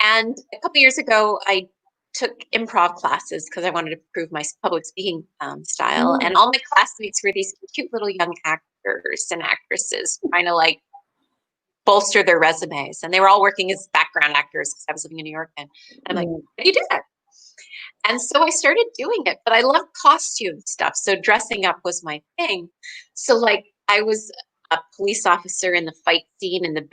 Speaker 2: And a couple years ago, I took improv classes because I wanted to improve my public speaking style. And
Speaker 1: Mm.
Speaker 2: all my classmates were these cute little young actors and actresses trying to like bolster their resumes. And they were all working as background actors because I was living in New York then. And I'm like,
Speaker 1: Mm.
Speaker 2: how do you do that? And so I started doing it, but I love costume stuff. So dressing up was my thing. So like a police officer in the fight scene in the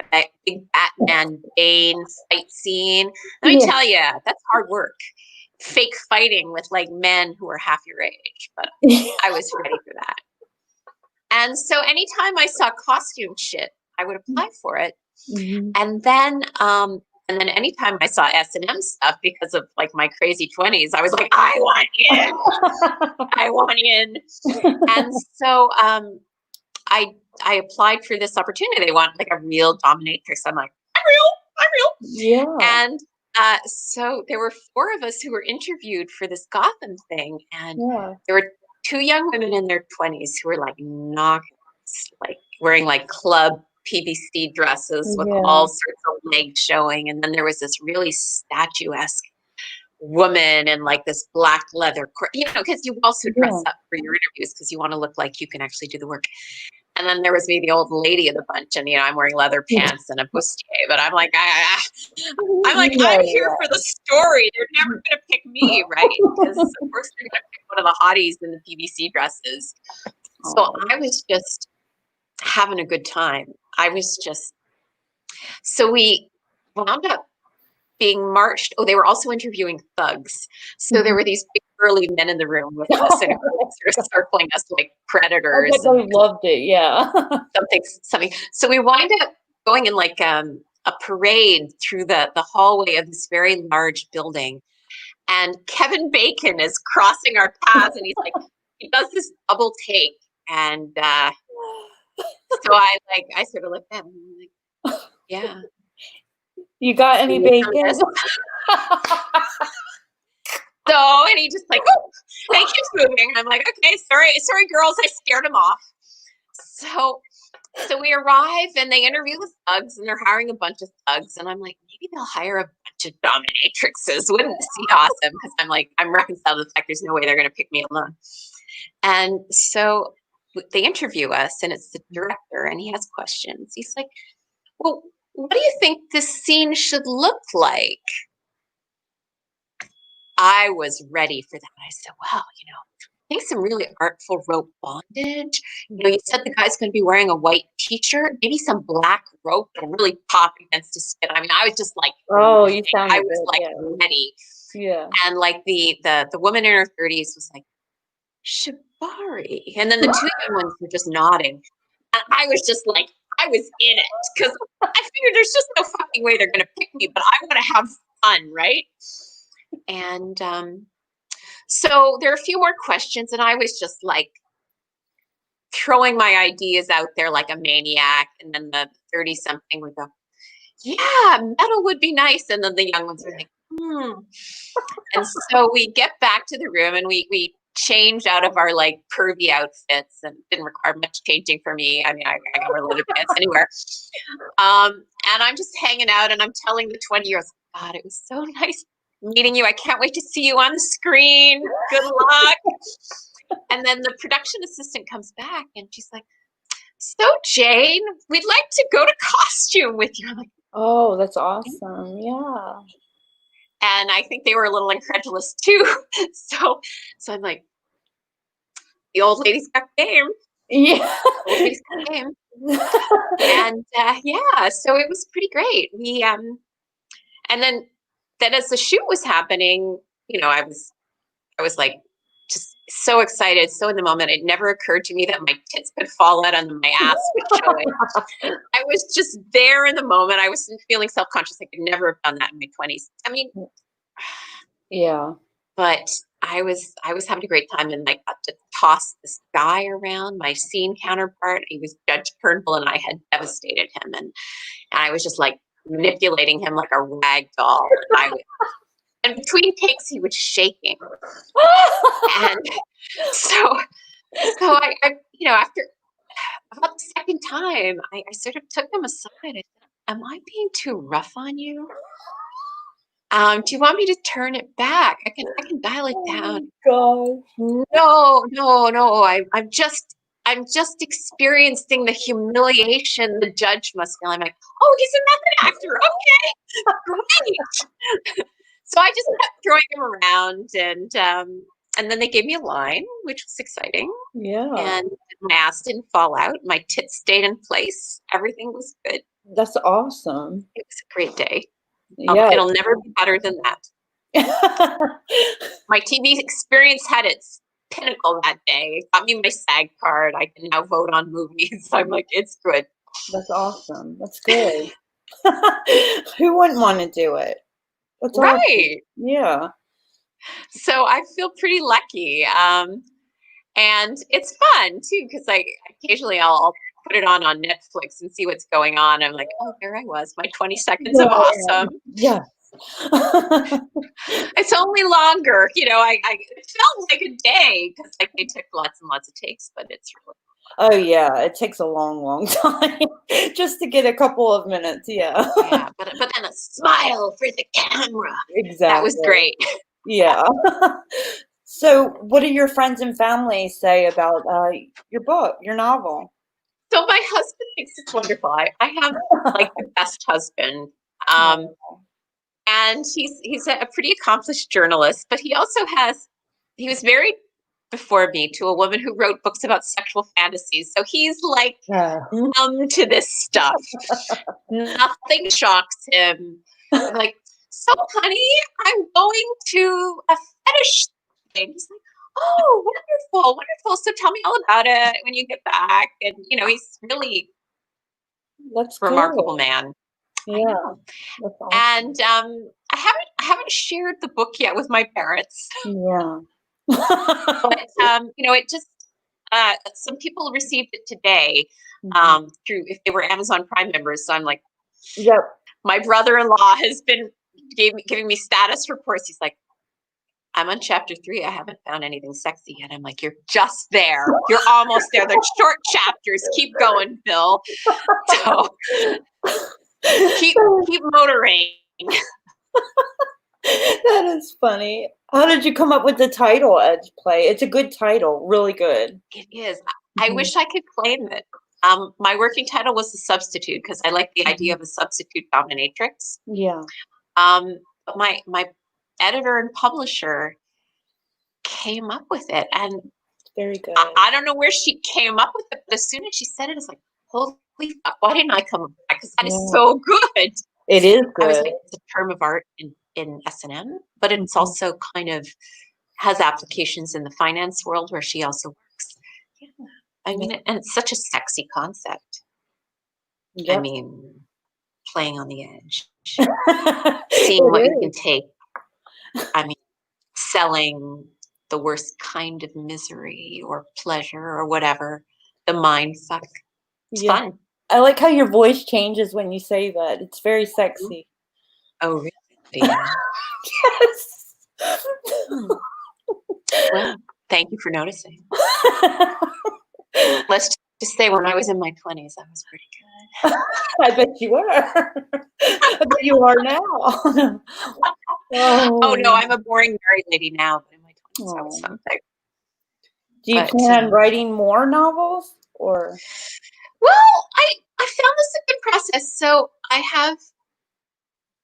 Speaker 2: big Batman Bane fight scene. Let me tell you, that's hard work. Fake fighting with like men who are half your age, but I was ready for that. And so anytime I saw costume shit, I would apply for it. And then anytime I saw S&M stuff because of like my crazy 20s, I was like, I want in. I want in. And so I applied for this opportunity. They want like a real dominatrix. I'm like, I'm real.
Speaker 1: Yeah.
Speaker 2: And so there were 4 of us who were interviewed for this Gotham thing. And there were 2 young women in their 20s who were like knockouts, like wearing like club PVC dresses with all sorts of legs showing. And then there was this really statuesque woman in like this black leather, because you also dress up for your interviews because you want to look like you can actually do the work. And then there was me, the old lady of the bunch, and I'm wearing leather pants and a bustier. But I'm like, I'm here for the story. They're never going to pick me, right? Because of course they're going to pick one of the hotties in the PVC dresses. So I was just having a good time. So we wound up being marched. Oh, they were also interviewing thugs. So there were these big burly men in the room with us and sort of circling us like predators.
Speaker 1: I loved it. Yeah.
Speaker 2: something. So we wind up going in like a parade through the hallway of this very large building. And Kevin Bacon is crossing our paths and he does this double take. And so I sort of looked at him and I'm like, yeah.
Speaker 1: You got any bacon?
Speaker 2: So, and he just like, oh, and he keeps moving. I'm like, okay, sorry, girls, I scared him off. So we arrive and they interview the thugs and they're hiring a bunch of thugs. And I'm like, maybe they'll hire a bunch of dominatrixes. Wouldn't this be awesome? Because I'm reconciled to the fact there's no way they're going to pick me alone. And so they interview us and it's the director and he has questions. He's like, well, what do you think this scene should look like? I was ready for that. I said, well, I think some really artful rope bondage. You said the guy's going to be wearing a white t-shirt, maybe some black rope that'll really pop against his skin. I mean, I was just like,
Speaker 1: oh, you sounded
Speaker 2: I was like ready.
Speaker 1: Yeah.
Speaker 2: And like the woman in her 30s was like, Shibari. And then the 2 young ones were just nodding. And I was just like, I was in it because I figured there's just no fucking way they're going to pick me, but I want to have fun, right? And so there are a few more questions, and I was just like throwing my ideas out there like a maniac. And then the 30-something would go, yeah, metal would be nice. And then the young ones were like, And so we get back to the room and we change out of our like pervy outfits, and it didn't require much changing for me. I mean, I can wear leather pants anywhere. And I'm just hanging out and I'm telling the 20-year-olds, God, it was so nice meeting you. I can't wait to see you on the screen. Good luck. And then the production assistant comes back and she's like, so Jane, we'd like to go to costume with you. I'm like,
Speaker 1: oh, that's awesome. Yeah.
Speaker 2: And I think they were a little incredulous too. So I'm like, the old lady's got game.
Speaker 1: Yeah.
Speaker 2: The old lady's got game. And yeah, so it was pretty great. We and then as the shoot was happening, I was like just so excited, so in the moment. It never occurred to me that my tits could fall out and my ass would show it. I was just there in the moment. I was feeling self-conscious. I could never have done that in my 20s. I mean,
Speaker 1: yeah.
Speaker 2: But I was having a great time, and I got to toss this guy around, my scene counterpart. He was Judge Turnbull, and I had devastated him, and I was just like manipulating him like a rag doll. And between takes, he was shaking, and so I after about the second time, I sort of took him aside. I said, "Am I being too rough on you? Do you want me to turn it back? I can dial it down."
Speaker 1: Oh,
Speaker 2: No. I'm just experiencing the humiliation the judge must feel. I'm like, oh, he's a method actor. Okay, great. So I just kept throwing him around, and then they gave me a line, which was exciting.
Speaker 1: yeah.
Speaker 2: And My ass didn't fall out. My tits stayed in place. Everything was good.
Speaker 1: That's awesome.
Speaker 2: It was a great day.
Speaker 1: Yeah.
Speaker 2: It'll never be better than that. My TV experience had its pinnacle that day. It got me my SAG card. I can now vote on movies. I'm like, it's good.
Speaker 1: That's awesome. That's good. Who wouldn't want to do it? That's awesome.
Speaker 2: Right.
Speaker 1: Yeah.
Speaker 2: So I feel pretty lucky. And it's fun too, because occasionally I'll put it on Netflix and see what's going on. I'm like, oh, there I was, my 20 seconds of awesome.
Speaker 1: Yeah.
Speaker 2: It's only longer, it felt like a day because they took lots and lots of takes, but it's really.
Speaker 1: Oh yeah, it takes a long time just to get a couple of minutes. Yeah.
Speaker 2: Yeah, but then a smile for the camera.
Speaker 1: Exactly.
Speaker 2: That was great.
Speaker 1: Yeah. So, what do your friends and family say about your book, your novel?
Speaker 2: So my husband thinks it's wonderful. I have like the best husband. And he's a pretty accomplished journalist, but he was married before me to a woman who wrote books about sexual fantasies. So he's like numb to this stuff. Nothing shocks him. I'm like, so honey, I'm going to a fetish thing. He's like, oh, wonderful. So tell me all about it when you get back. And he's really
Speaker 1: That's
Speaker 2: remarkable
Speaker 1: good.
Speaker 2: man.
Speaker 1: Yeah. That's awesome.
Speaker 2: And I haven't shared the book yet with my parents.
Speaker 1: Yeah.
Speaker 2: But it just some people received it today through, if they were Amazon Prime members. So I'm like,
Speaker 1: yep.
Speaker 2: My brother-in-law has been giving me status reports. He's like, I'm on chapter 3. I haven't found anything sexy yet. I'm like, you're just there. You're almost there. They're short chapters. Keep going, Bill. So keep motoring.
Speaker 1: That is funny. How did you come up with the title, Edge Play? It's a good title. Really good.
Speaker 2: It is. I wish I could claim it. My working title was The Substitute because I like the idea of a substitute dominatrix.
Speaker 1: Yeah.
Speaker 2: But my editor and publisher came up with it, and
Speaker 1: very good.
Speaker 2: I don't know where she came up with it, but as soon as she said it, it's like, holy fuck, why didn't I come up with that? Because that is so good.
Speaker 1: It is good.
Speaker 2: I was like, it's a term of art in S&M, but it's also kind of has applications in the finance world where she also works. Yeah. I mean, and it's such a sexy concept. Yep. I mean, playing on the edge, seeing what you can take. I mean, selling the worst kind of misery or pleasure or whatever, the mind fuck. It's fun.
Speaker 1: I like how your voice changes when you say that. It's very sexy.
Speaker 2: Oh, really? Yeah.
Speaker 1: Yes.
Speaker 2: Well, thank you for noticing. Let's just say when I was in my 20s, I was pretty good.
Speaker 1: I bet you were. I bet you are now.
Speaker 2: Oh, no, I'm a boring married lady now, but in my 20s, I was something.
Speaker 1: Do you plan on writing more novels? Or?
Speaker 2: Well, I found this a good process. So I have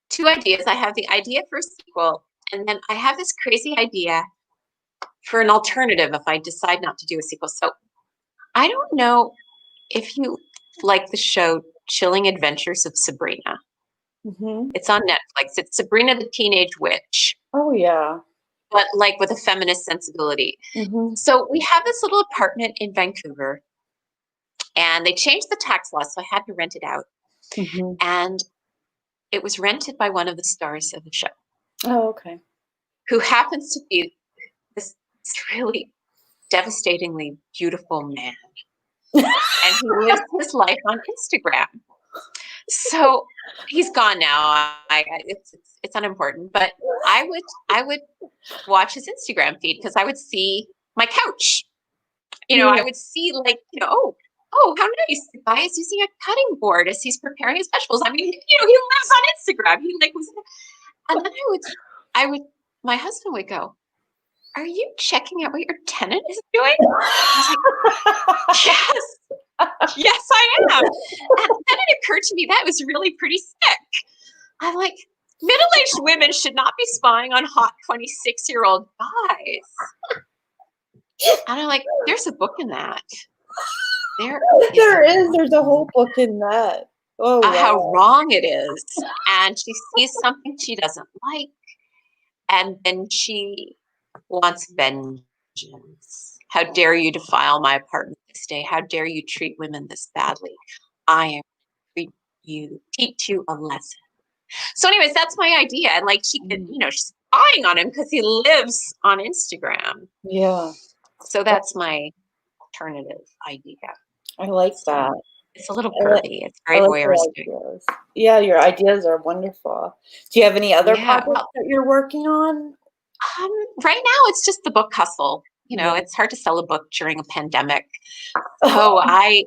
Speaker 2: 2 ideas. I have the idea for a sequel, and then I have this crazy idea for an alternative if I decide not to do a sequel. So I don't know if you like the show Chilling Adventures of Sabrina. It's on Netflix. It's Sabrina the Teenage Witch.
Speaker 1: Oh, yeah.
Speaker 2: But like with a feminist sensibility. So we have this little apartment in Vancouver, and they changed the tax law, so I had to rent it out. And it was rented by one of the stars of the show.
Speaker 1: Oh, okay.
Speaker 2: Who happens to be this really devastatingly beautiful man. And he lives his life on Instagram. So he's gone now. It's unimportant, but I would watch his Instagram feed because I would see my couch. I would see oh, how nice. The guy is using a cutting board as he's preparing his vegetables. I mean, he lives on Instagram. He was, and then I would, my husband would go, "Are you checking out what your tenant is doing?" I was like, yes, I am. And then it occurred to me that was really pretty sick. I'm like, middle-aged women should not be spying on hot 26-year-old guys. And I'm like, there's a book in that. There
Speaker 1: There is. There's a whole book in that. Oh,
Speaker 2: how
Speaker 1: wow.
Speaker 2: wrong it is. And she sees something she doesn't like, and then she wants vengeance. How dare you defile my apartment this day? How dare you treat women this badly? I am teach you a lesson. So, anyways, that's my idea. And like she could, she's spying on him because he lives on Instagram.
Speaker 1: Yeah.
Speaker 2: So that's my alternative idea.
Speaker 1: I like that.
Speaker 2: It's a little pervy. It's very
Speaker 1: like
Speaker 2: voyeuristic.
Speaker 1: Yeah, your ideas are wonderful. Do you have any other projects that you're working on?
Speaker 2: Right now, it's just the book hustle. It's hard to sell a book during a pandemic. So as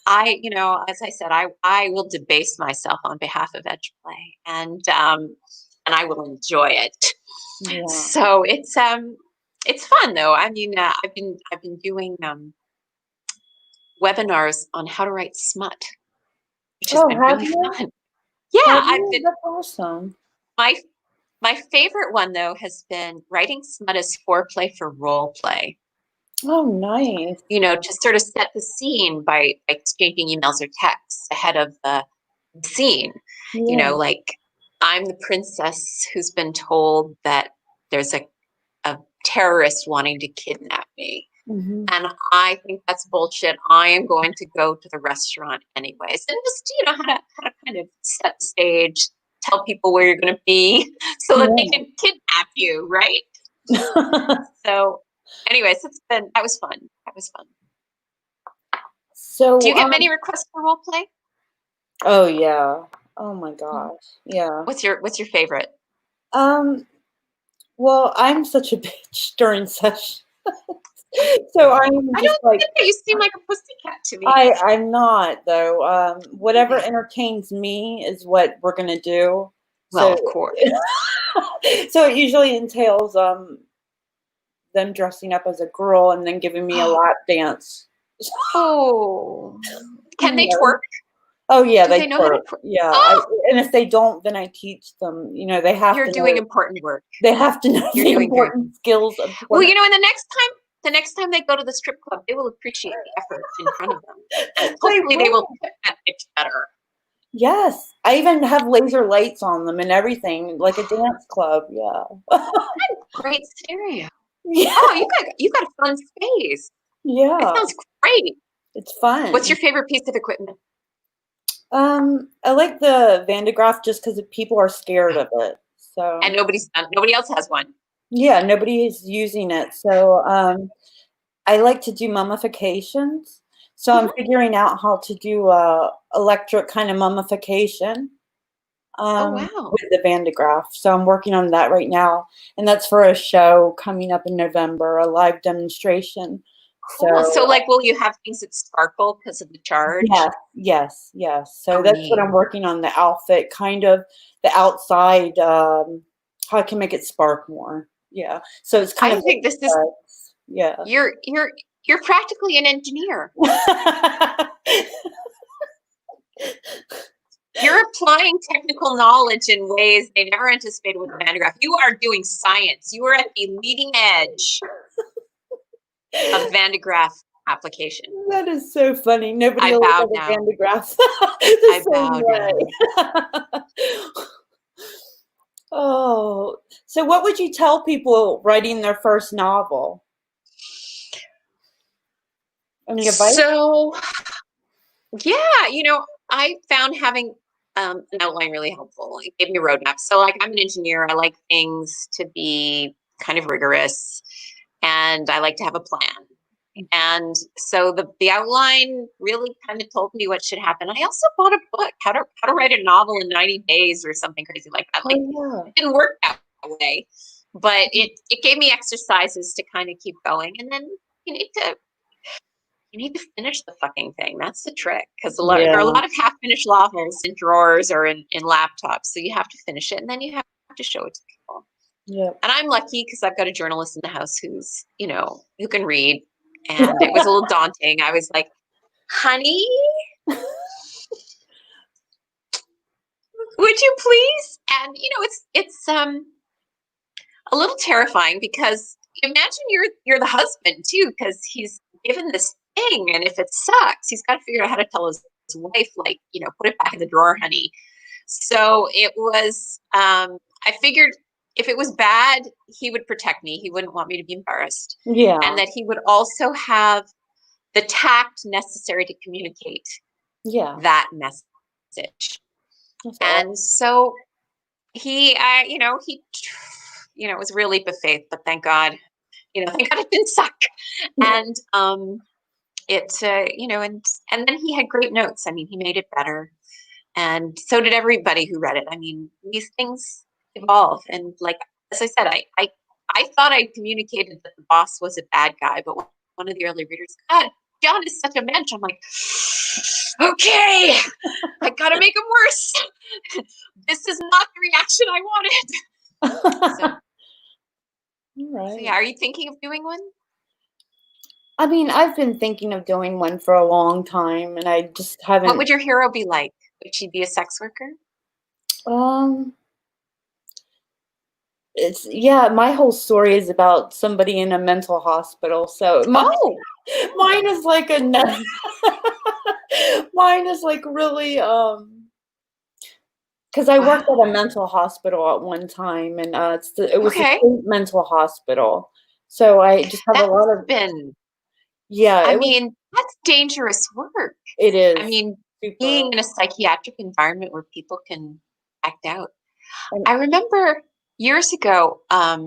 Speaker 2: I said, I will debase myself on behalf of Edge Play, and I will enjoy it. Yeah. So it's fun though. I mean, I've been doing webinars on how to write smut, which has been really fun. Yeah,
Speaker 1: that's awesome.
Speaker 2: My favorite one though has been writing smut as foreplay for role play.
Speaker 1: Oh, nice.
Speaker 2: To sort of set the scene by exchanging emails or texts ahead of the scene. Yeah. Like I'm the princess who's been told that there's a terrorist wanting to kidnap me. Mm-hmm. And I think that's bullshit. I am going to go to the restaurant anyways. And just, how to kind of set the stage, tell people where you're going to be so that they can kidnap you, right? So anyways, that was fun. So do you get many requests for role play?
Speaker 1: Oh yeah. Oh my gosh. Yeah.
Speaker 2: What's your favorite?
Speaker 1: Well, I'm such a bitch during session. So I'm just
Speaker 2: you seem like a pussycat to me.
Speaker 1: I'm not though. Whatever entertains me is what we're gonna do.
Speaker 2: Well, of course.
Speaker 1: So it usually entails them dressing up as a girl and then giving me a lap dance.
Speaker 2: Oh, can they twerk?
Speaker 1: Oh yeah, they know how to twerk. Yeah, and if they don't, then I teach them. They have to.
Speaker 2: You're doing important work.
Speaker 1: They have to know the important skills of twerk.
Speaker 2: Well, and the next time they go to the strip club, they will appreciate the effort in front of them, and hopefully they will tip that bitch better.
Speaker 1: Yes, I even have laser lights on them and everything, like a dance club. Yeah.
Speaker 2: Great stereo. Yeah. Oh, you got a fun space.
Speaker 1: Yeah.
Speaker 2: That sounds great.
Speaker 1: It's fun.
Speaker 2: What's your favorite piece of equipment?
Speaker 1: I like the Van de Graaff just because people are scared of it. So.
Speaker 2: And nobody else has one.
Speaker 1: Yeah, nobody is using it. So I like to do mummifications. So I'm figuring out how to do electric kind of mummification with the Van de Graaff. So I'm working on that right now. And that's for a show coming up in November, a live demonstration.
Speaker 2: Cool. So like, will you have things that sparkle because of the charge?
Speaker 1: Yes. So that's what I'm working on, the outfit, kind of the outside, how I can make it spark more. Yeah. So it's kind of.
Speaker 2: I think this is.
Speaker 1: Yeah.
Speaker 2: You're practically an engineer. You're applying technical knowledge in ways they never anticipated with Van de Graaff. You are doing science. You are at the leading edge of Van de Graaff application.
Speaker 1: That is so funny. Nobody will look at Van de Graaff.
Speaker 2: I bowed down.
Speaker 1: Oh, so what would you tell people writing their first novel? Any advice?
Speaker 2: So, yeah, I found having an outline really helpful. It gave me a roadmap. So, like, I'm an engineer. I like things to be kind of rigorous, and I like to have a plan. And so the outline really kind of told me what should happen. I also bought a book, how to write a novel in 90 days or something crazy like that. Like, it didn't work that way, but it gave me exercises to kind of keep going. And then you need to finish the fucking thing. That's the trick, because there are a lot of half-finished novels in drawers or in laptops. So you have to finish it, and then you have to show it to people.
Speaker 1: Yeah.
Speaker 2: And I'm lucky because I've got a journalist in the house who's who can read. And it was a little daunting. I was like, honey, would you please? And, it's a little terrifying because imagine you're the husband too, because he's given this thing, and if it sucks, he's got to figure out how to tell his wife, like, put it back in the drawer, honey. So it was, I figured if it was bad, he would protect me. He wouldn't want me to be embarrassed.
Speaker 1: Yeah.
Speaker 2: And that he would also have the tact necessary to communicate that message. And so he, it was really a leap of faith, but thank God, thank God it didn't suck. And and then he had great notes. I mean, he made it better. And so did everybody who read it. I mean, these things evolve. And like, as I said, I thought I communicated that the boss was a bad guy, but one of the early readers, God, John is such a mensch. I'm like, okay, I gotta make him worse. This is not the reaction I wanted. So,
Speaker 1: right.
Speaker 2: So yeah, are you thinking of doing one?
Speaker 1: I mean, I've been thinking of doing one for a long time, and I just haven't.
Speaker 2: What would your hero be like? Would she be a sex worker?
Speaker 1: My whole story is about somebody in a mental hospital. So mine is like mine is like really because I worked at a mental hospital at one time, and it was a state mental hospital. So I just have a lot of
Speaker 2: I mean, that's dangerous work.
Speaker 1: It is.
Speaker 2: I mean, being in a psychiatric environment where people can act out. I remember years ago, I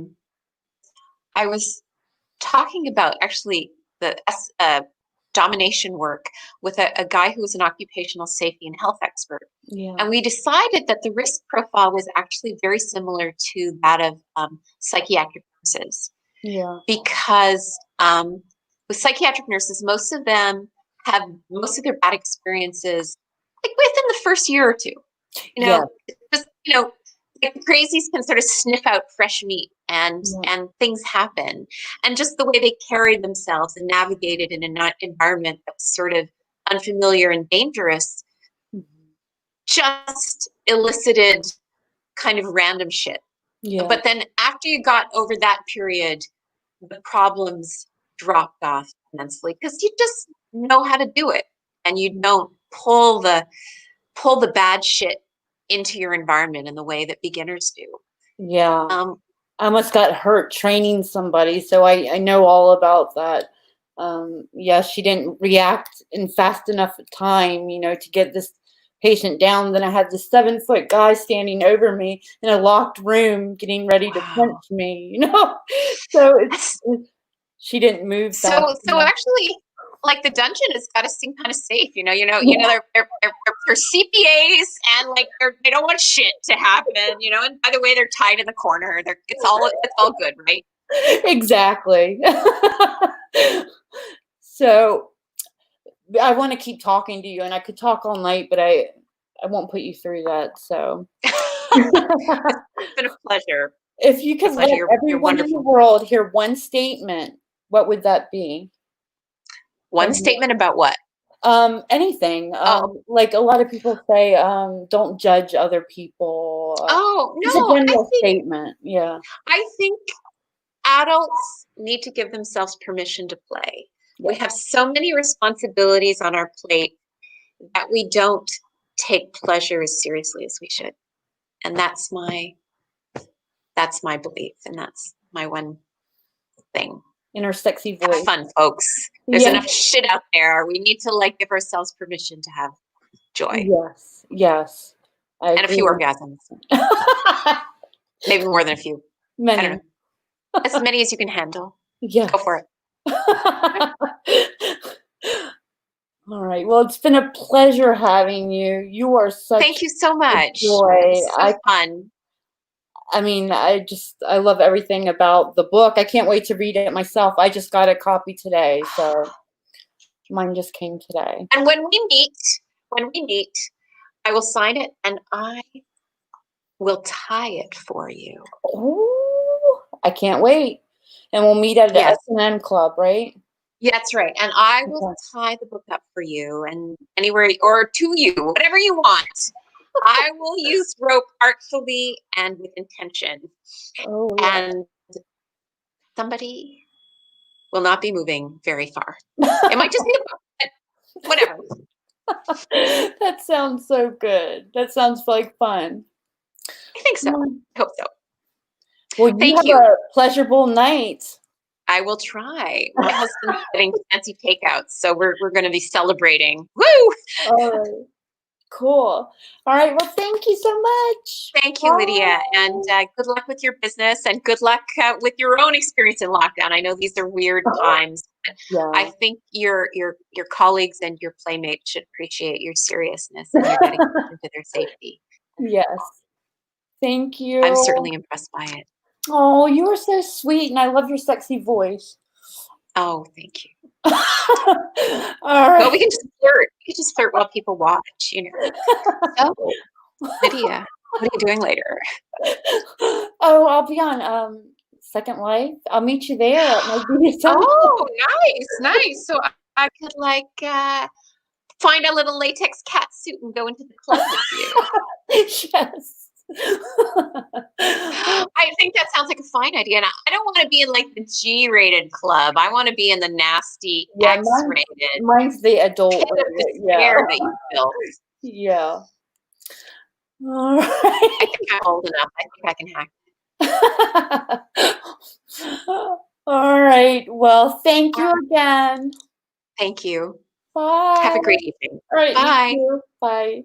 Speaker 2: was talking about actually the domination work with a guy who was an occupational safety and health expert.
Speaker 1: Yeah.
Speaker 2: And we decided that the risk profile was actually very similar to that of psychiatric nurses.
Speaker 1: Yeah.
Speaker 2: Because with psychiatric nurses, most of them have most of their bad experiences like within the first year or two. Like the crazies can sort of sniff out fresh meat and things happen. And just the way they carried themselves and navigated in an environment that was sort of unfamiliar and dangerous just elicited kind of random shit. Yeah. But then after you got over that period, the problems dropped off immensely because you just know how to do it and you don't pull the bad shit into your environment in the way that beginners do.
Speaker 1: Yeah. I almost got hurt training somebody, so I know all about that. She didn't react in fast enough time, to get this patient down. Then I had this 7-foot guy standing over me in a locked room getting ready to punch me, So she didn't move fast
Speaker 2: So actually, like the dungeon has got to seem kind of safe, they're CPAs and like they don't want shit to happen, and by the way, they're tied in the corner. It's all good, right?
Speaker 1: Exactly. So I want to keep talking to you, and I could talk all night, but I won't put you through that. So
Speaker 2: it's been a pleasure.
Speaker 1: If you could let everyone in the world hear one statement, what would that be?
Speaker 2: One statement about what?
Speaker 1: Anything. Like a lot of people say, don't judge other people.
Speaker 2: It's
Speaker 1: a general statement. Yeah.
Speaker 2: I think adults need to give themselves permission to play. Yeah. We have so many responsibilities on our plate that we don't take pleasure as seriously as we should. And that's my belief, and that's my one thing.
Speaker 1: In our sexy voice.
Speaker 2: Have fun, folks. There's enough shit out there. We need to give ourselves permission to have joy.
Speaker 1: Yes.
Speaker 2: And a few orgasms. Maybe more than a few.
Speaker 1: Many.
Speaker 2: I don't know. As many as you can handle.
Speaker 1: Yeah.
Speaker 2: Go for
Speaker 1: it. All right. Well, it's been a pleasure having you. You are such
Speaker 2: Thank you so much.
Speaker 1: Joy.
Speaker 2: So fun.
Speaker 1: I mean, I love everything about the book. I can't wait to read it myself. I just got a copy today, so mine just came today.
Speaker 2: And when we meet, I will sign it and I will tie it for you.
Speaker 1: Oh, I can't wait. And we'll meet at the S&M Club, right?
Speaker 2: Yeah, that's right. And I will tie the book up for you and anywhere or to you, whatever you want. I will use rope artfully and with intention.
Speaker 1: Oh, yeah.
Speaker 2: And somebody will not be moving very far. It might just be a book, but whatever.
Speaker 1: That sounds so good. That sounds like fun.
Speaker 2: I think so.
Speaker 1: Mm.
Speaker 2: I hope so.
Speaker 1: Well, you
Speaker 2: Thank
Speaker 1: have
Speaker 2: you.
Speaker 1: a pleasurable night.
Speaker 2: I will try. My husband's getting fancy takeouts, so we're going to be celebrating. Woo!
Speaker 1: All right. Cool. All right. Well, thank you so much.
Speaker 2: Thank you, Lydia, and
Speaker 1: Bye.
Speaker 2: good luck with your business, and good luck with your own experience in lockdown. I know these are weird times. But I
Speaker 1: Yeah.
Speaker 2: think your colleagues and your playmates should appreciate your seriousness and your dedication to their safety.
Speaker 1: Yes. Thank
Speaker 2: I'm
Speaker 1: you.
Speaker 2: certainly impressed by it.
Speaker 1: Oh, you are so sweet, and I love your sexy voice.
Speaker 2: Oh, thank you.
Speaker 1: All
Speaker 2: Well,
Speaker 1: right.
Speaker 2: we can just flirt. We can just flirt while people watch, you know. So, Lydia, what are you doing later?
Speaker 1: Oh, I'll be on Second Life. I'll meet you there at my BDSM.
Speaker 2: Oh, nice. So I could like find a little latex cat suit and go into the club with you.
Speaker 1: Yes.
Speaker 2: I think that sounds like a fine idea. And I don't want to be in like the G-rated club. I want to be in the nasty
Speaker 1: Yeah,
Speaker 2: X-rated
Speaker 1: mine's the adult
Speaker 2: pit of
Speaker 1: rated. Yeah.
Speaker 2: despair that you built.
Speaker 1: Yeah. All
Speaker 2: I
Speaker 1: right.
Speaker 2: think I'm old enough. I think I can hack.
Speaker 1: All right. Well, thank
Speaker 2: All
Speaker 1: you
Speaker 2: right.
Speaker 1: again.
Speaker 2: Thank you.
Speaker 1: Bye.
Speaker 2: Have a
Speaker 1: All
Speaker 2: great evening.
Speaker 1: right. You
Speaker 2: Bye.
Speaker 1: too. Bye.